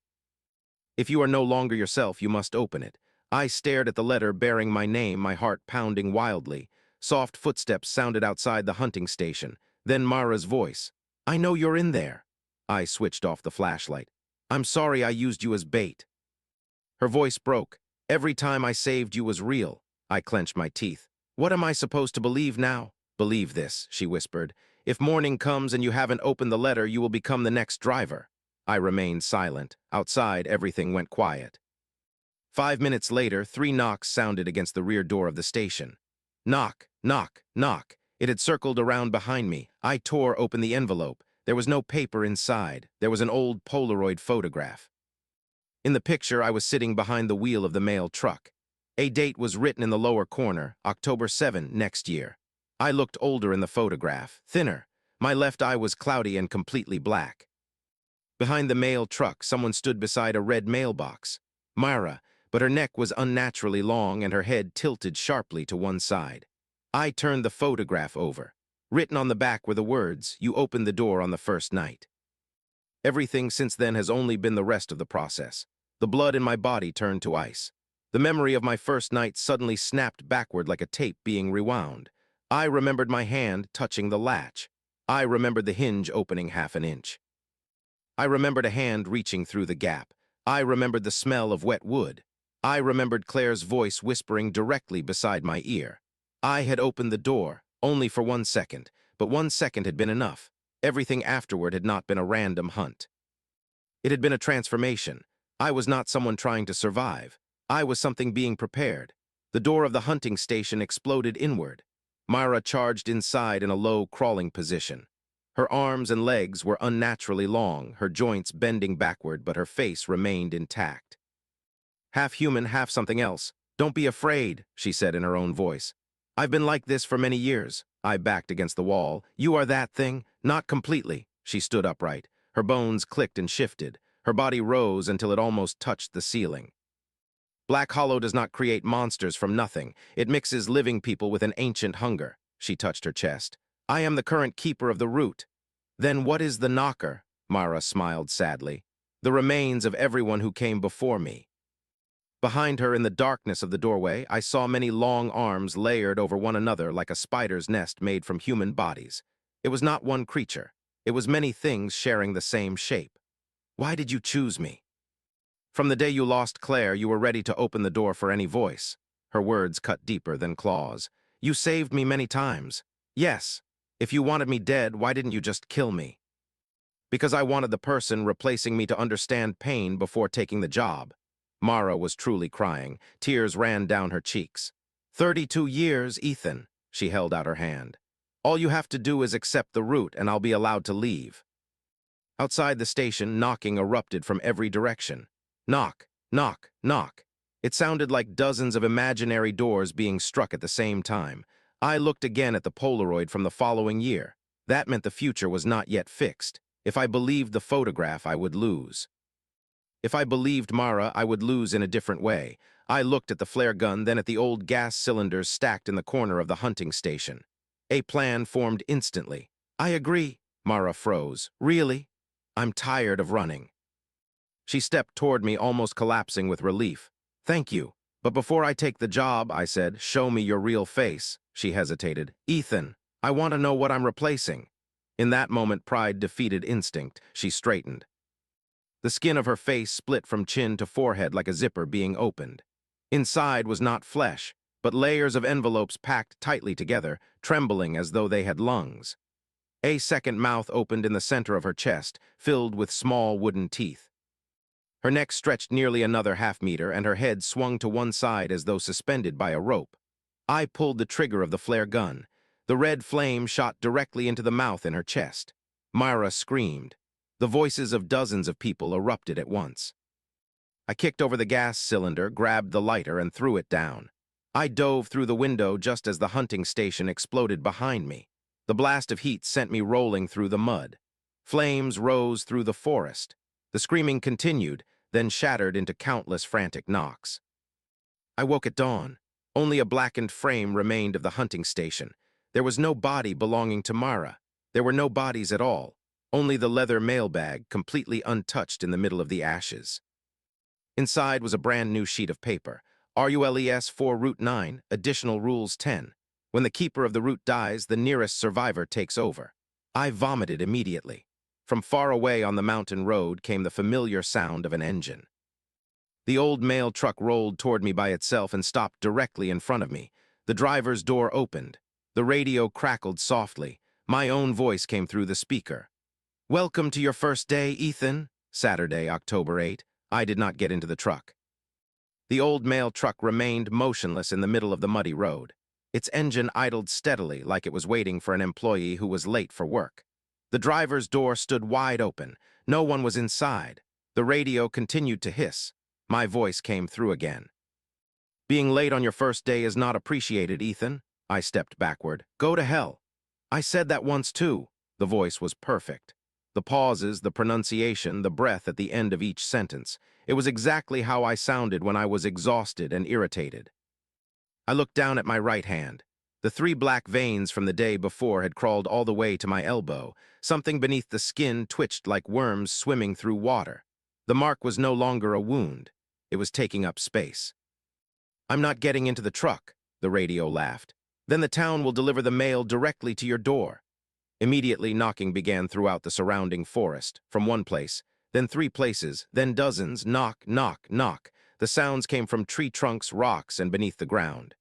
If you are no longer yourself, you must open it. I stared at the letter bearing my name, my heart pounding wildly. Soft footsteps sounded outside the hunting station. Then Mara's voice. I know you're in there. I switched off the flashlight. I'm sorry I used you as bait. Her voice broke. Every time I saved you was real. I clenched my teeth. What am I supposed to believe now? Believe this, she whispered. If morning comes and you haven't opened the letter, you will become the next driver. I remained silent. Outside, everything went quiet. 5 minutes later, 3 knocks sounded against the rear door of the station. Knock, knock, knock. It had circled around behind me. I tore open the envelope. There was no paper inside. There was an old Polaroid photograph. In the picture, I was sitting behind the wheel of the mail truck. A date was written in the lower corner, October 7 next year. I looked older in the photograph, thinner. My left eye was cloudy and completely black. Behind the mail truck, someone stood beside a red mailbox. Myra, but her neck was unnaturally long and her head tilted sharply to one side. I turned the photograph over. Written on the back were the words, "You opened the door on the first night." Everything since then has only been the rest of the process. The blood in my body turned to ice. The memory of my first night suddenly snapped backward like a tape being rewound. I remembered my hand touching the latch. I remembered the hinge opening half an inch. I remembered a hand reaching through the gap. I remembered the smell of wet wood. I remembered Claire's voice whispering directly beside my ear. I had opened the door, only for 1 second, but 1 second had been enough. Everything afterward had not been a random hunt. It had been a transformation. I was not someone trying to survive. I was something being prepared. The door of the hunting station exploded inward. Myra charged inside in a low, crawling position. Her arms and legs were unnaturally long, her joints bending backward, but her face remained intact. Half human, half something else. Don't be afraid, she said in her own voice. I've been like this for many years. I backed against the wall. You are that thing? Not completely. She stood upright. Her bones clicked and shifted. Her body rose until it almost touched the ceiling. Black Hollow does not create monsters from nothing. It mixes living people with an ancient hunger. She touched her chest. I am the current keeper of the root. Then what is the knocker? Mara smiled sadly. The remains of everyone who came before me. Behind her in the darkness of the doorway, I saw many long arms layered over one another like a spider's nest made from human bodies. It was not one creature. It was many things sharing the same shape. Why did you choose me? From the day you lost Claire, you were ready to open the door for any voice. Her words cut deeper than claws. You saved me many times. Yes. If you wanted me dead, why didn't you just kill me? Because I wanted the person replacing me to understand pain before taking the job. Mara was truly crying. Tears ran down her cheeks. 32 years, Ethan. She held out her hand. All you have to do is accept the route and I'll be allowed to leave. Outside the station, knocking erupted from every direction. Knock, knock, knock. It sounded like dozens of imaginary doors being struck at the same time. I looked again at the Polaroid from the following year. That meant the future was not yet fixed. If I believed the photograph, I would lose. If I believed Mara, I would lose in a different way. I looked at the flare gun, then at the old gas cylinders stacked in the corner of the hunting station. A plan formed instantly. I agree. Mara froze. Really? I'm tired of running. She stepped toward me, almost collapsing with relief. Thank you. But before I take the job, I said, show me your real face. She hesitated. Ethan, I want to know what I'm replacing. In that moment, pride defeated instinct. She straightened. The skin of her face split from chin to forehead like a zipper being opened. Inside was not flesh, but layers of envelopes packed tightly together, trembling as though they had lungs. A second mouth opened in the center of her chest, filled with small wooden teeth. Her neck stretched nearly another half-meter, and her head swung to one side as though suspended by a rope. I pulled the trigger of the flare gun. The red flame shot directly into the mouth in her chest. Myra screamed. The voices of dozens of people erupted at once. I kicked over the gas cylinder, grabbed the lighter, and threw it down. I dove through the window just as the hunting station exploded behind me. The blast of heat sent me rolling through the mud. Flames rose through the forest. The screaming continued, then shattered into countless frantic knocks. I woke at dawn. Only a blackened frame remained of the hunting station. There was no body belonging to Mara. There were no bodies at all, only the leather mailbag completely untouched in the middle of the ashes. Inside was a brand new sheet of paper. RULES 4 Route 9, Additional Rules 10. When the keeper of the route dies, the nearest survivor takes over. I vomited immediately. From far away on the mountain road came the familiar sound of an engine. The old mail truck rolled toward me by itself and stopped directly in front of me. The driver's door opened. The radio crackled softly. My own voice came through the speaker. "Welcome to your first day, Ethan." Saturday, October 8. I did not get into the truck. The old mail truck remained motionless in the middle of the muddy road. Its engine idled steadily like it was waiting for an employee who was late for work. The driver's door stood wide open. No one was inside. The radio continued to hiss. My voice came through again. "Being late on your first day is not appreciated, Ethan." I stepped backward. "Go to hell." "I said that once too." The voice was perfect. The pauses, the pronunciation, the breath at the end of each sentence. It was exactly how I sounded when I was exhausted and irritated. I looked down at my right hand. The 3 black veins from the day before had crawled all the way to my elbow. Something beneath the skin twitched like worms swimming through water. The mark was no longer a wound. It was taking up space. "I'm not getting into the truck," the radio laughed. "Then the town will deliver the mail directly to your door." Immediately, knocking began throughout the surrounding forest, from one place, then 3 places, then dozens, knock, knock, knock. The sounds came from tree trunks, rocks, and beneath the ground.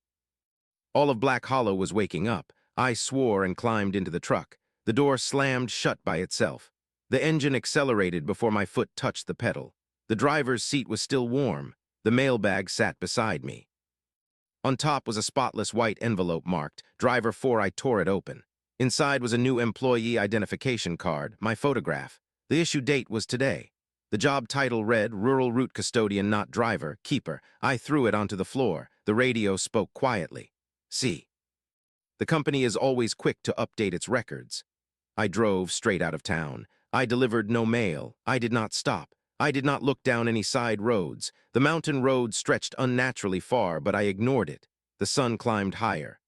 All of Black Hollow was waking up. I swore and climbed into the truck. The door slammed shut by itself. The engine accelerated before my foot touched the pedal. The driver's seat was still warm. The mailbag sat beside me. On top was a spotless white envelope marked Driver 4. I tore it open. Inside was a new employee identification card, my photograph. The issue date was today. The job title read, Rural Route Custodian, not Driver, Keeper. I threw it onto the floor. The radio spoke quietly. "See. The company is always quick to update its records." I drove straight out of town. I delivered no mail. I did not stop. I did not look down any side roads. The mountain road stretched unnaturally far, but I ignored it. The sun climbed higher.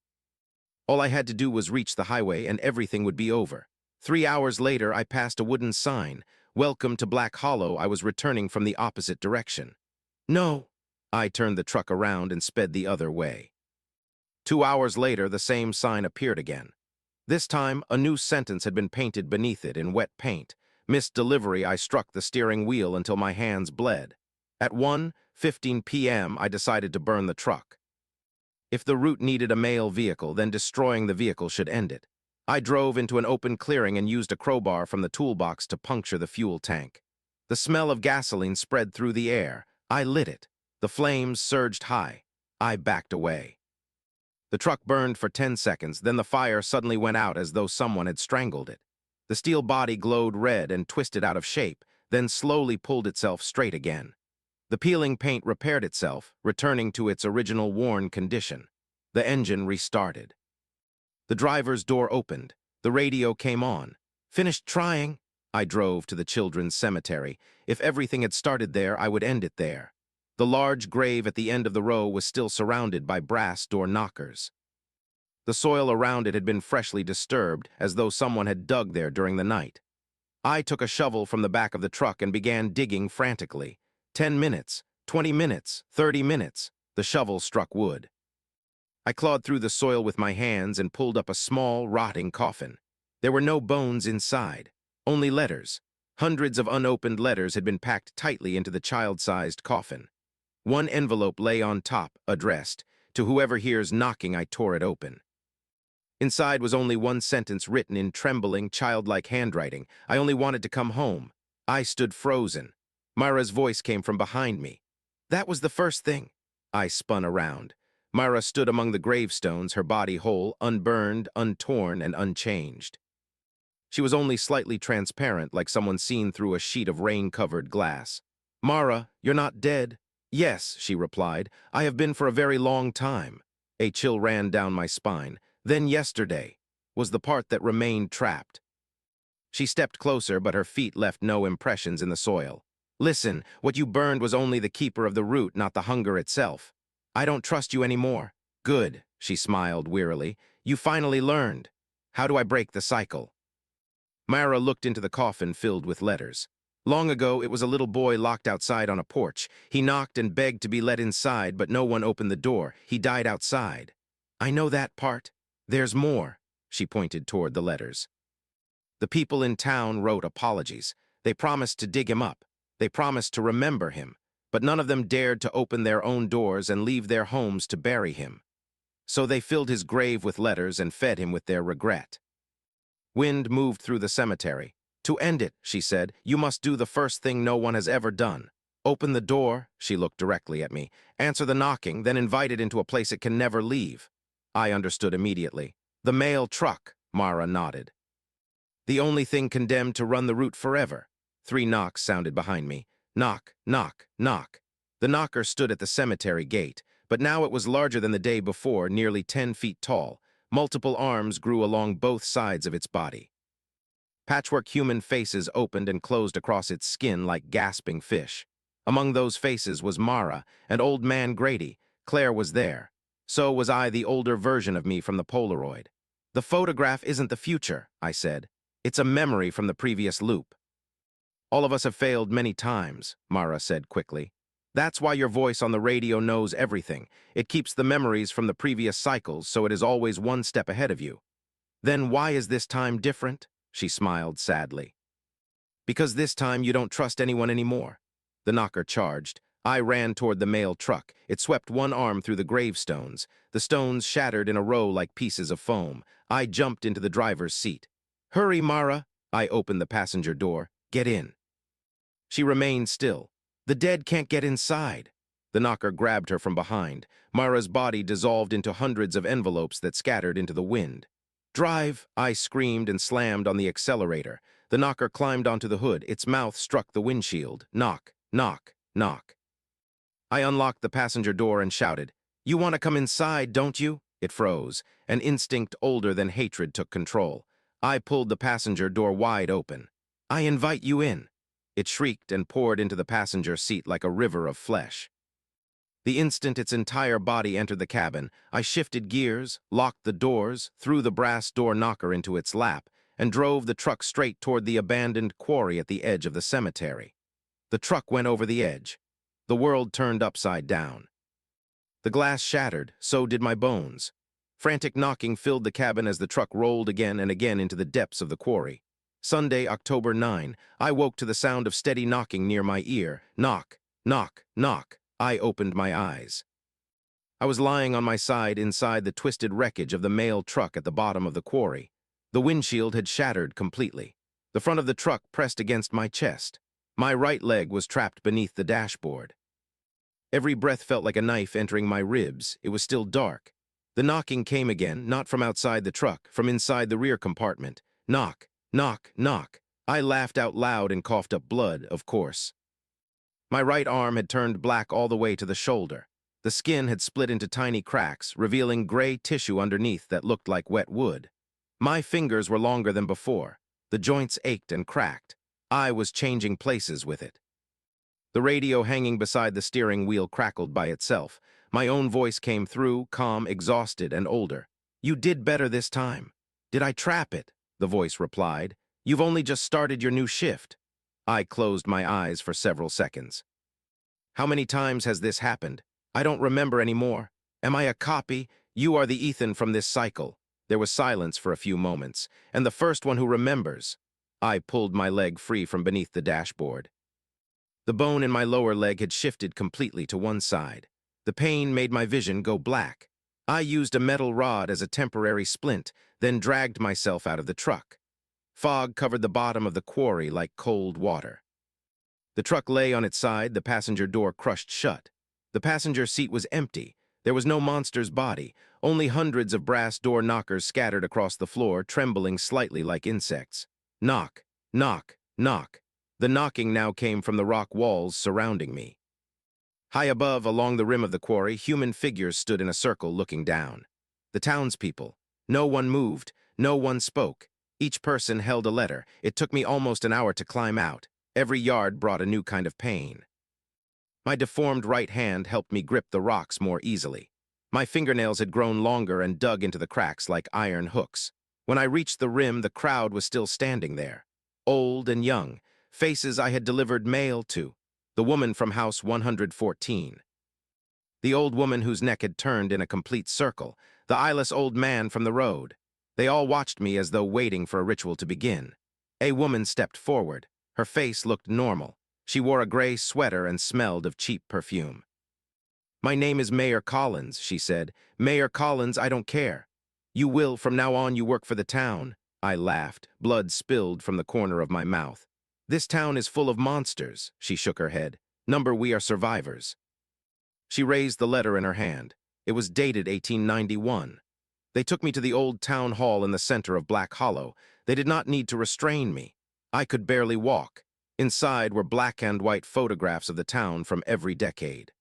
All I had to do was reach the highway and everything would be over. 3 hours later, I passed a wooden sign. "Welcome to Black Hollow." I was returning from the opposite direction. "No." I turned the truck around and sped the other way. 2 hours later, the same sign appeared again. This time, a new sentence had been painted beneath it in wet paint. "Missed delivery." I struck the steering wheel until my hands bled. At 1:15 p.m., I decided to burn the truck. If the route needed a mail vehicle, then destroying the vehicle should end it. I drove into an open clearing and used a crowbar from the toolbox to puncture the fuel tank. The smell of gasoline spread through the air. I lit it. The flames surged high. I backed away. The truck burned for 10 seconds, then the fire suddenly went out as though someone had strangled it. The steel body glowed red and twisted out of shape, then slowly pulled itself straight again. The peeling paint repaired itself, returning to its original worn condition. The engine restarted. The driver's door opened. The radio came on. "Finished trying?" I drove to the children's cemetery. If everything had started there, I would end it there. The large grave at the end of the row was still surrounded by brass door knockers. The soil around it had been freshly disturbed, as though someone had dug there during the night. I took a shovel from the back of the truck and began digging frantically. 10 minutes, 20 minutes, 30 minutes. The shovel struck wood. I clawed through the soil with my hands and pulled up a small, rotting coffin. There were no bones inside, only letters. Hundreds of unopened letters had been packed tightly into the child-sized coffin. One envelope lay on top, addressed, "To whoever hears knocking." I tore it open. Inside was only one sentence written in trembling, childlike handwriting. "I only wanted to come home." I stood frozen. Myra's voice came from behind me. "That was the first thing." I spun around. Myra stood among the gravestones, her body whole, unburned, untorn, and unchanged. She was only slightly transparent, like someone seen through a sheet of rain-covered glass. "Mara, you're not dead." "Yes," she replied. "I have been for a very long time." A chill ran down my spine. Then yesterday was the part that remained trapped. She stepped closer, but her feet left no impressions in the soil. "Listen, what you burned was only the keeper of the route, not the hunger itself. I don't trust you anymore." Good, she smiled wearily. You finally learned. How do I break the cycle? Mara looked into the coffin filled with letters. Long ago, it was a little boy locked outside on a porch. He knocked and begged to be let inside, but no one opened the door. He died outside. I know that part. There's more, she pointed toward the letters. The people in town wrote apologies. They promised to dig him up. They promised to remember him. But none of them dared to open their own doors and leave their homes to bury him. So they filled his grave with letters and fed him with their regret. Wind moved through the cemetery. To end it, she said, you must do the first thing no one has ever done. Open the door, she looked directly at me, answer the knocking, then invite it into a place it can never leave. I understood immediately. The mail truck, Mara nodded. The only thing condemned to run the route forever. 3 knocks sounded behind me. Knock, knock, knock. The knocker stood at the cemetery gate, but now it was larger than the day before, nearly 10 feet tall. Multiple arms grew along both sides of its body. Patchwork human faces opened and closed across its skin like gasping fish. Among those faces was Mara and old man Grady. Claire was there. So was I, the older version of me from the Polaroid. The photograph isn't the future, I said. It's a memory from the previous loop. All of us have failed many times, Mara said quickly. That's why your voice on the radio knows everything. It keeps the memories from the previous cycles, so it is always one step ahead of you. Then why is this time different? She smiled sadly. Because this time you don't trust anyone anymore. The knocker charged. I ran toward the mail truck. It swept one arm through the gravestones. The stones shattered in a row like pieces of foam. I jumped into the driver's seat. Hurry, Mara. I opened the passenger door. Get in. She remained still. The dead can't get inside. The knocker grabbed her from behind. Mara's body dissolved into hundreds of envelopes that scattered into the wind. Drive, I screamed and slammed on the accelerator. The knocker climbed onto the hood. Its mouth struck the windshield. Knock, knock, knock. I unlocked the passenger door and shouted, You want to come inside, don't you? It froze. An instinct older than hatred took control. I pulled the passenger door wide open. I invite you in. It shrieked and poured into the passenger seat like a river of flesh. The instant its entire body entered the cabin, I shifted gears, locked the doors, threw the brass door knocker into its lap, and drove the truck straight toward the abandoned quarry at the edge of the cemetery. The truck went over the edge. The world turned upside down. The glass shattered, so did my bones. Frantic knocking filled the cabin as the truck rolled again and again into the depths of the quarry. Sunday, October 9, I woke to the sound of steady knocking near my ear. Knock, knock, knock. I opened my eyes. I was lying on my side inside the twisted wreckage of the mail truck at the bottom of the quarry. The windshield had shattered completely. The front of the truck pressed against my chest. My right leg was trapped beneath the dashboard. Every breath felt like a knife entering my ribs. It was still dark. The knocking came again, not from outside the truck, from inside the rear compartment. Knock, knock, knock. I laughed out loud and coughed up blood, of course. My right arm had turned black all the way to the shoulder. The skin had split into tiny cracks, revealing gray tissue underneath that looked like wet wood. My fingers were longer than before. The joints ached and cracked. I was changing places with it. The radio hanging beside the steering wheel crackled by itself. My own voice came through, calm, exhausted, and older. You did better this time. Did I trap it? The voice replied. You've only just started your new shift. I closed my eyes for several seconds. How many times has this happened? I don't remember anymore. Am I a copy? You are the Ethan from this cycle. There was silence for a few moments, and the first one who remembers. I pulled my leg free from beneath the dashboard. The bone in my lower leg had shifted completely to one side. The pain made my vision go black. I used a metal rod as a temporary splint, then dragged myself out of the truck. Fog covered the bottom of the quarry like cold water. The truck lay on its side, the passenger door crushed shut. The passenger seat was empty. There was no monster's body, only hundreds of brass door knockers scattered across the floor, trembling slightly like insects. Knock, knock, knock. The knocking now came from the rock walls surrounding me. High above, along the rim of the quarry, human figures stood in a circle looking down. The townspeople. No one moved. No one spoke. Each person held a letter. It took me almost an hour to climb out. Every yard brought a new kind of pain. My deformed right hand helped me grip the rocks more easily. My fingernails had grown longer and dug into the cracks like iron hooks. When I reached the rim, the crowd was still standing there. Old and young, faces I had delivered mail to. The woman from house 114. The old woman whose neck had turned in a complete circle. The eyeless old man from the road. They all watched me as though waiting for a ritual to begin. A woman stepped forward. Her face looked normal. She wore a gray sweater and smelled of cheap perfume. "My name is Mayor Collins," she said. "Mayor Collins, I don't care. You will, from now on, you work for the town." I laughed. Blood spilled from the corner of my mouth. "This town is full of monsters," she shook her head. "Number, we are survivors." She raised the letter in her hand. It was dated 1891. They took me to the old town hall in the center of Black Hollow. They did not need to restrain me. I could barely walk. Inside were black and white photographs of the town from every decade.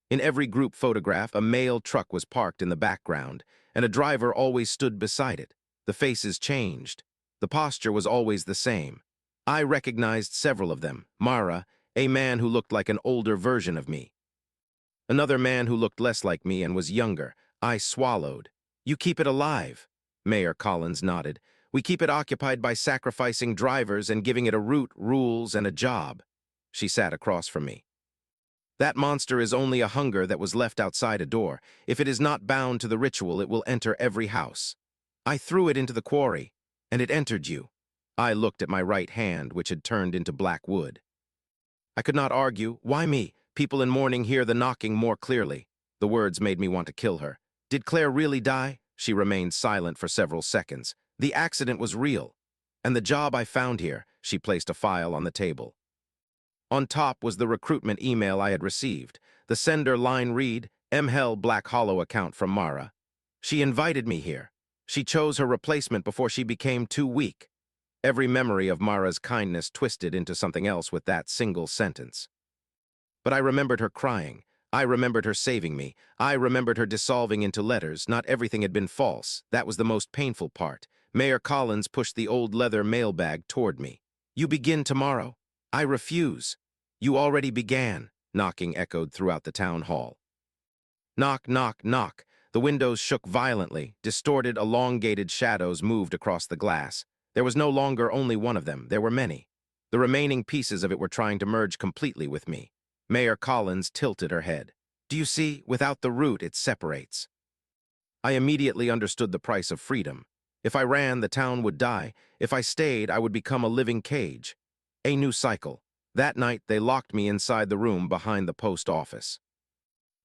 In every group photograph, a mail truck was parked in the background, and a driver always stood beside it. The faces changed. The posture was always the same. I recognized several of them. Mara, a man who looked like an older version of me. Another man who looked less like me and was younger. I swallowed. "You keep it alive." Mayor Collins nodded. "We keep it occupied by sacrificing drivers and giving it a route, rules, and a job." She sat across from me. "That monster is only a hunger that was left outside a door. If it is not bound to the ritual, it will enter every house. I threw it into the quarry, and it entered you." I looked at my right hand, which had turned into black wood. I could not argue. Why me? People in mourning hear the knocking more clearly. The words made me want to kill her. "Did Claire really die?" She remained silent for several seconds. "The accident was real. And the job I found here," she placed a file on the table. On top was the recruitment email I had received. The sender line read, "M. Black Hollow account from Mara." She invited me here. She chose her replacement before she became too weak. Every memory of Mara's kindness twisted into something else with that single sentence. But I remembered her crying. I remembered her saving me. I remembered her dissolving into letters. Not everything had been false. That was the most painful part. Mayor Collins pushed the old leather mailbag toward me. "You begin tomorrow." "I refuse." "You already began." Knocking echoed throughout the town hall. Knock, knock, knock. The windows shook violently. Distorted, elongated shadows moved across the glass. There was no longer only one of them. There were many. The remaining pieces of it were trying to merge completely with me. Mayor Collins tilted her head. "Do you see? Without the root, it separates." I immediately understood the price of freedom. If I ran, the town would die. If I stayed, I would become a living cage. A new cycle. That night, they locked me inside the room behind the post office.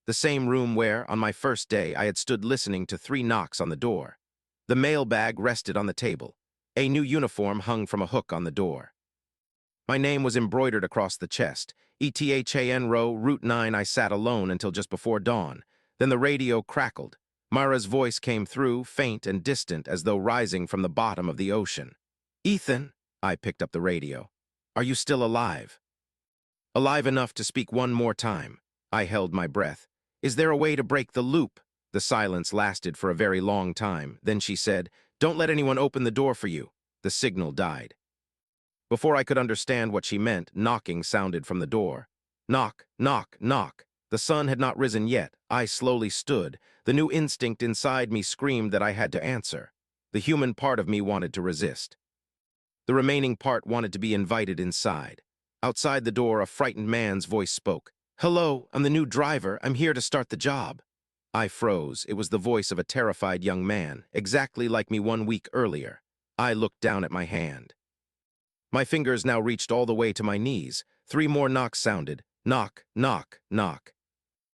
The same room where, on my first day, I had stood listening to 3 knocks on the door. The mailbag rested on the table. A new uniform hung from a hook on the door. My name was embroidered across the chest. ETHAN row, Route 9. I sat alone until just before dawn. Then the radio crackled. Mara's voice came through, faint and distant, as though rising from the bottom of the ocean. "Ethan," I picked up the radio. "Are you still alive?" Alive enough to speak one more time. I held my breath. "Is there a way to break the loop?" The silence lasted for a very long time. Then she said, "Don't let anyone open the door for you." The signal died. Before I could understand what she meant, knocking sounded from the door. Knock, knock, knock. The sun had not risen yet. I slowly stood. The new instinct inside me screamed that I had to answer. The human part of me wanted to resist. The remaining part wanted to be invited inside. Outside the door, a frightened man's voice spoke. "Hello, I'm the new driver. I'm here to start the job." I froze. It was the voice of a terrified young man, exactly like me 1 week earlier. I looked down at my hand. My fingers now reached all the way to my knees. 3 more knocks sounded. Knock, knock, knock.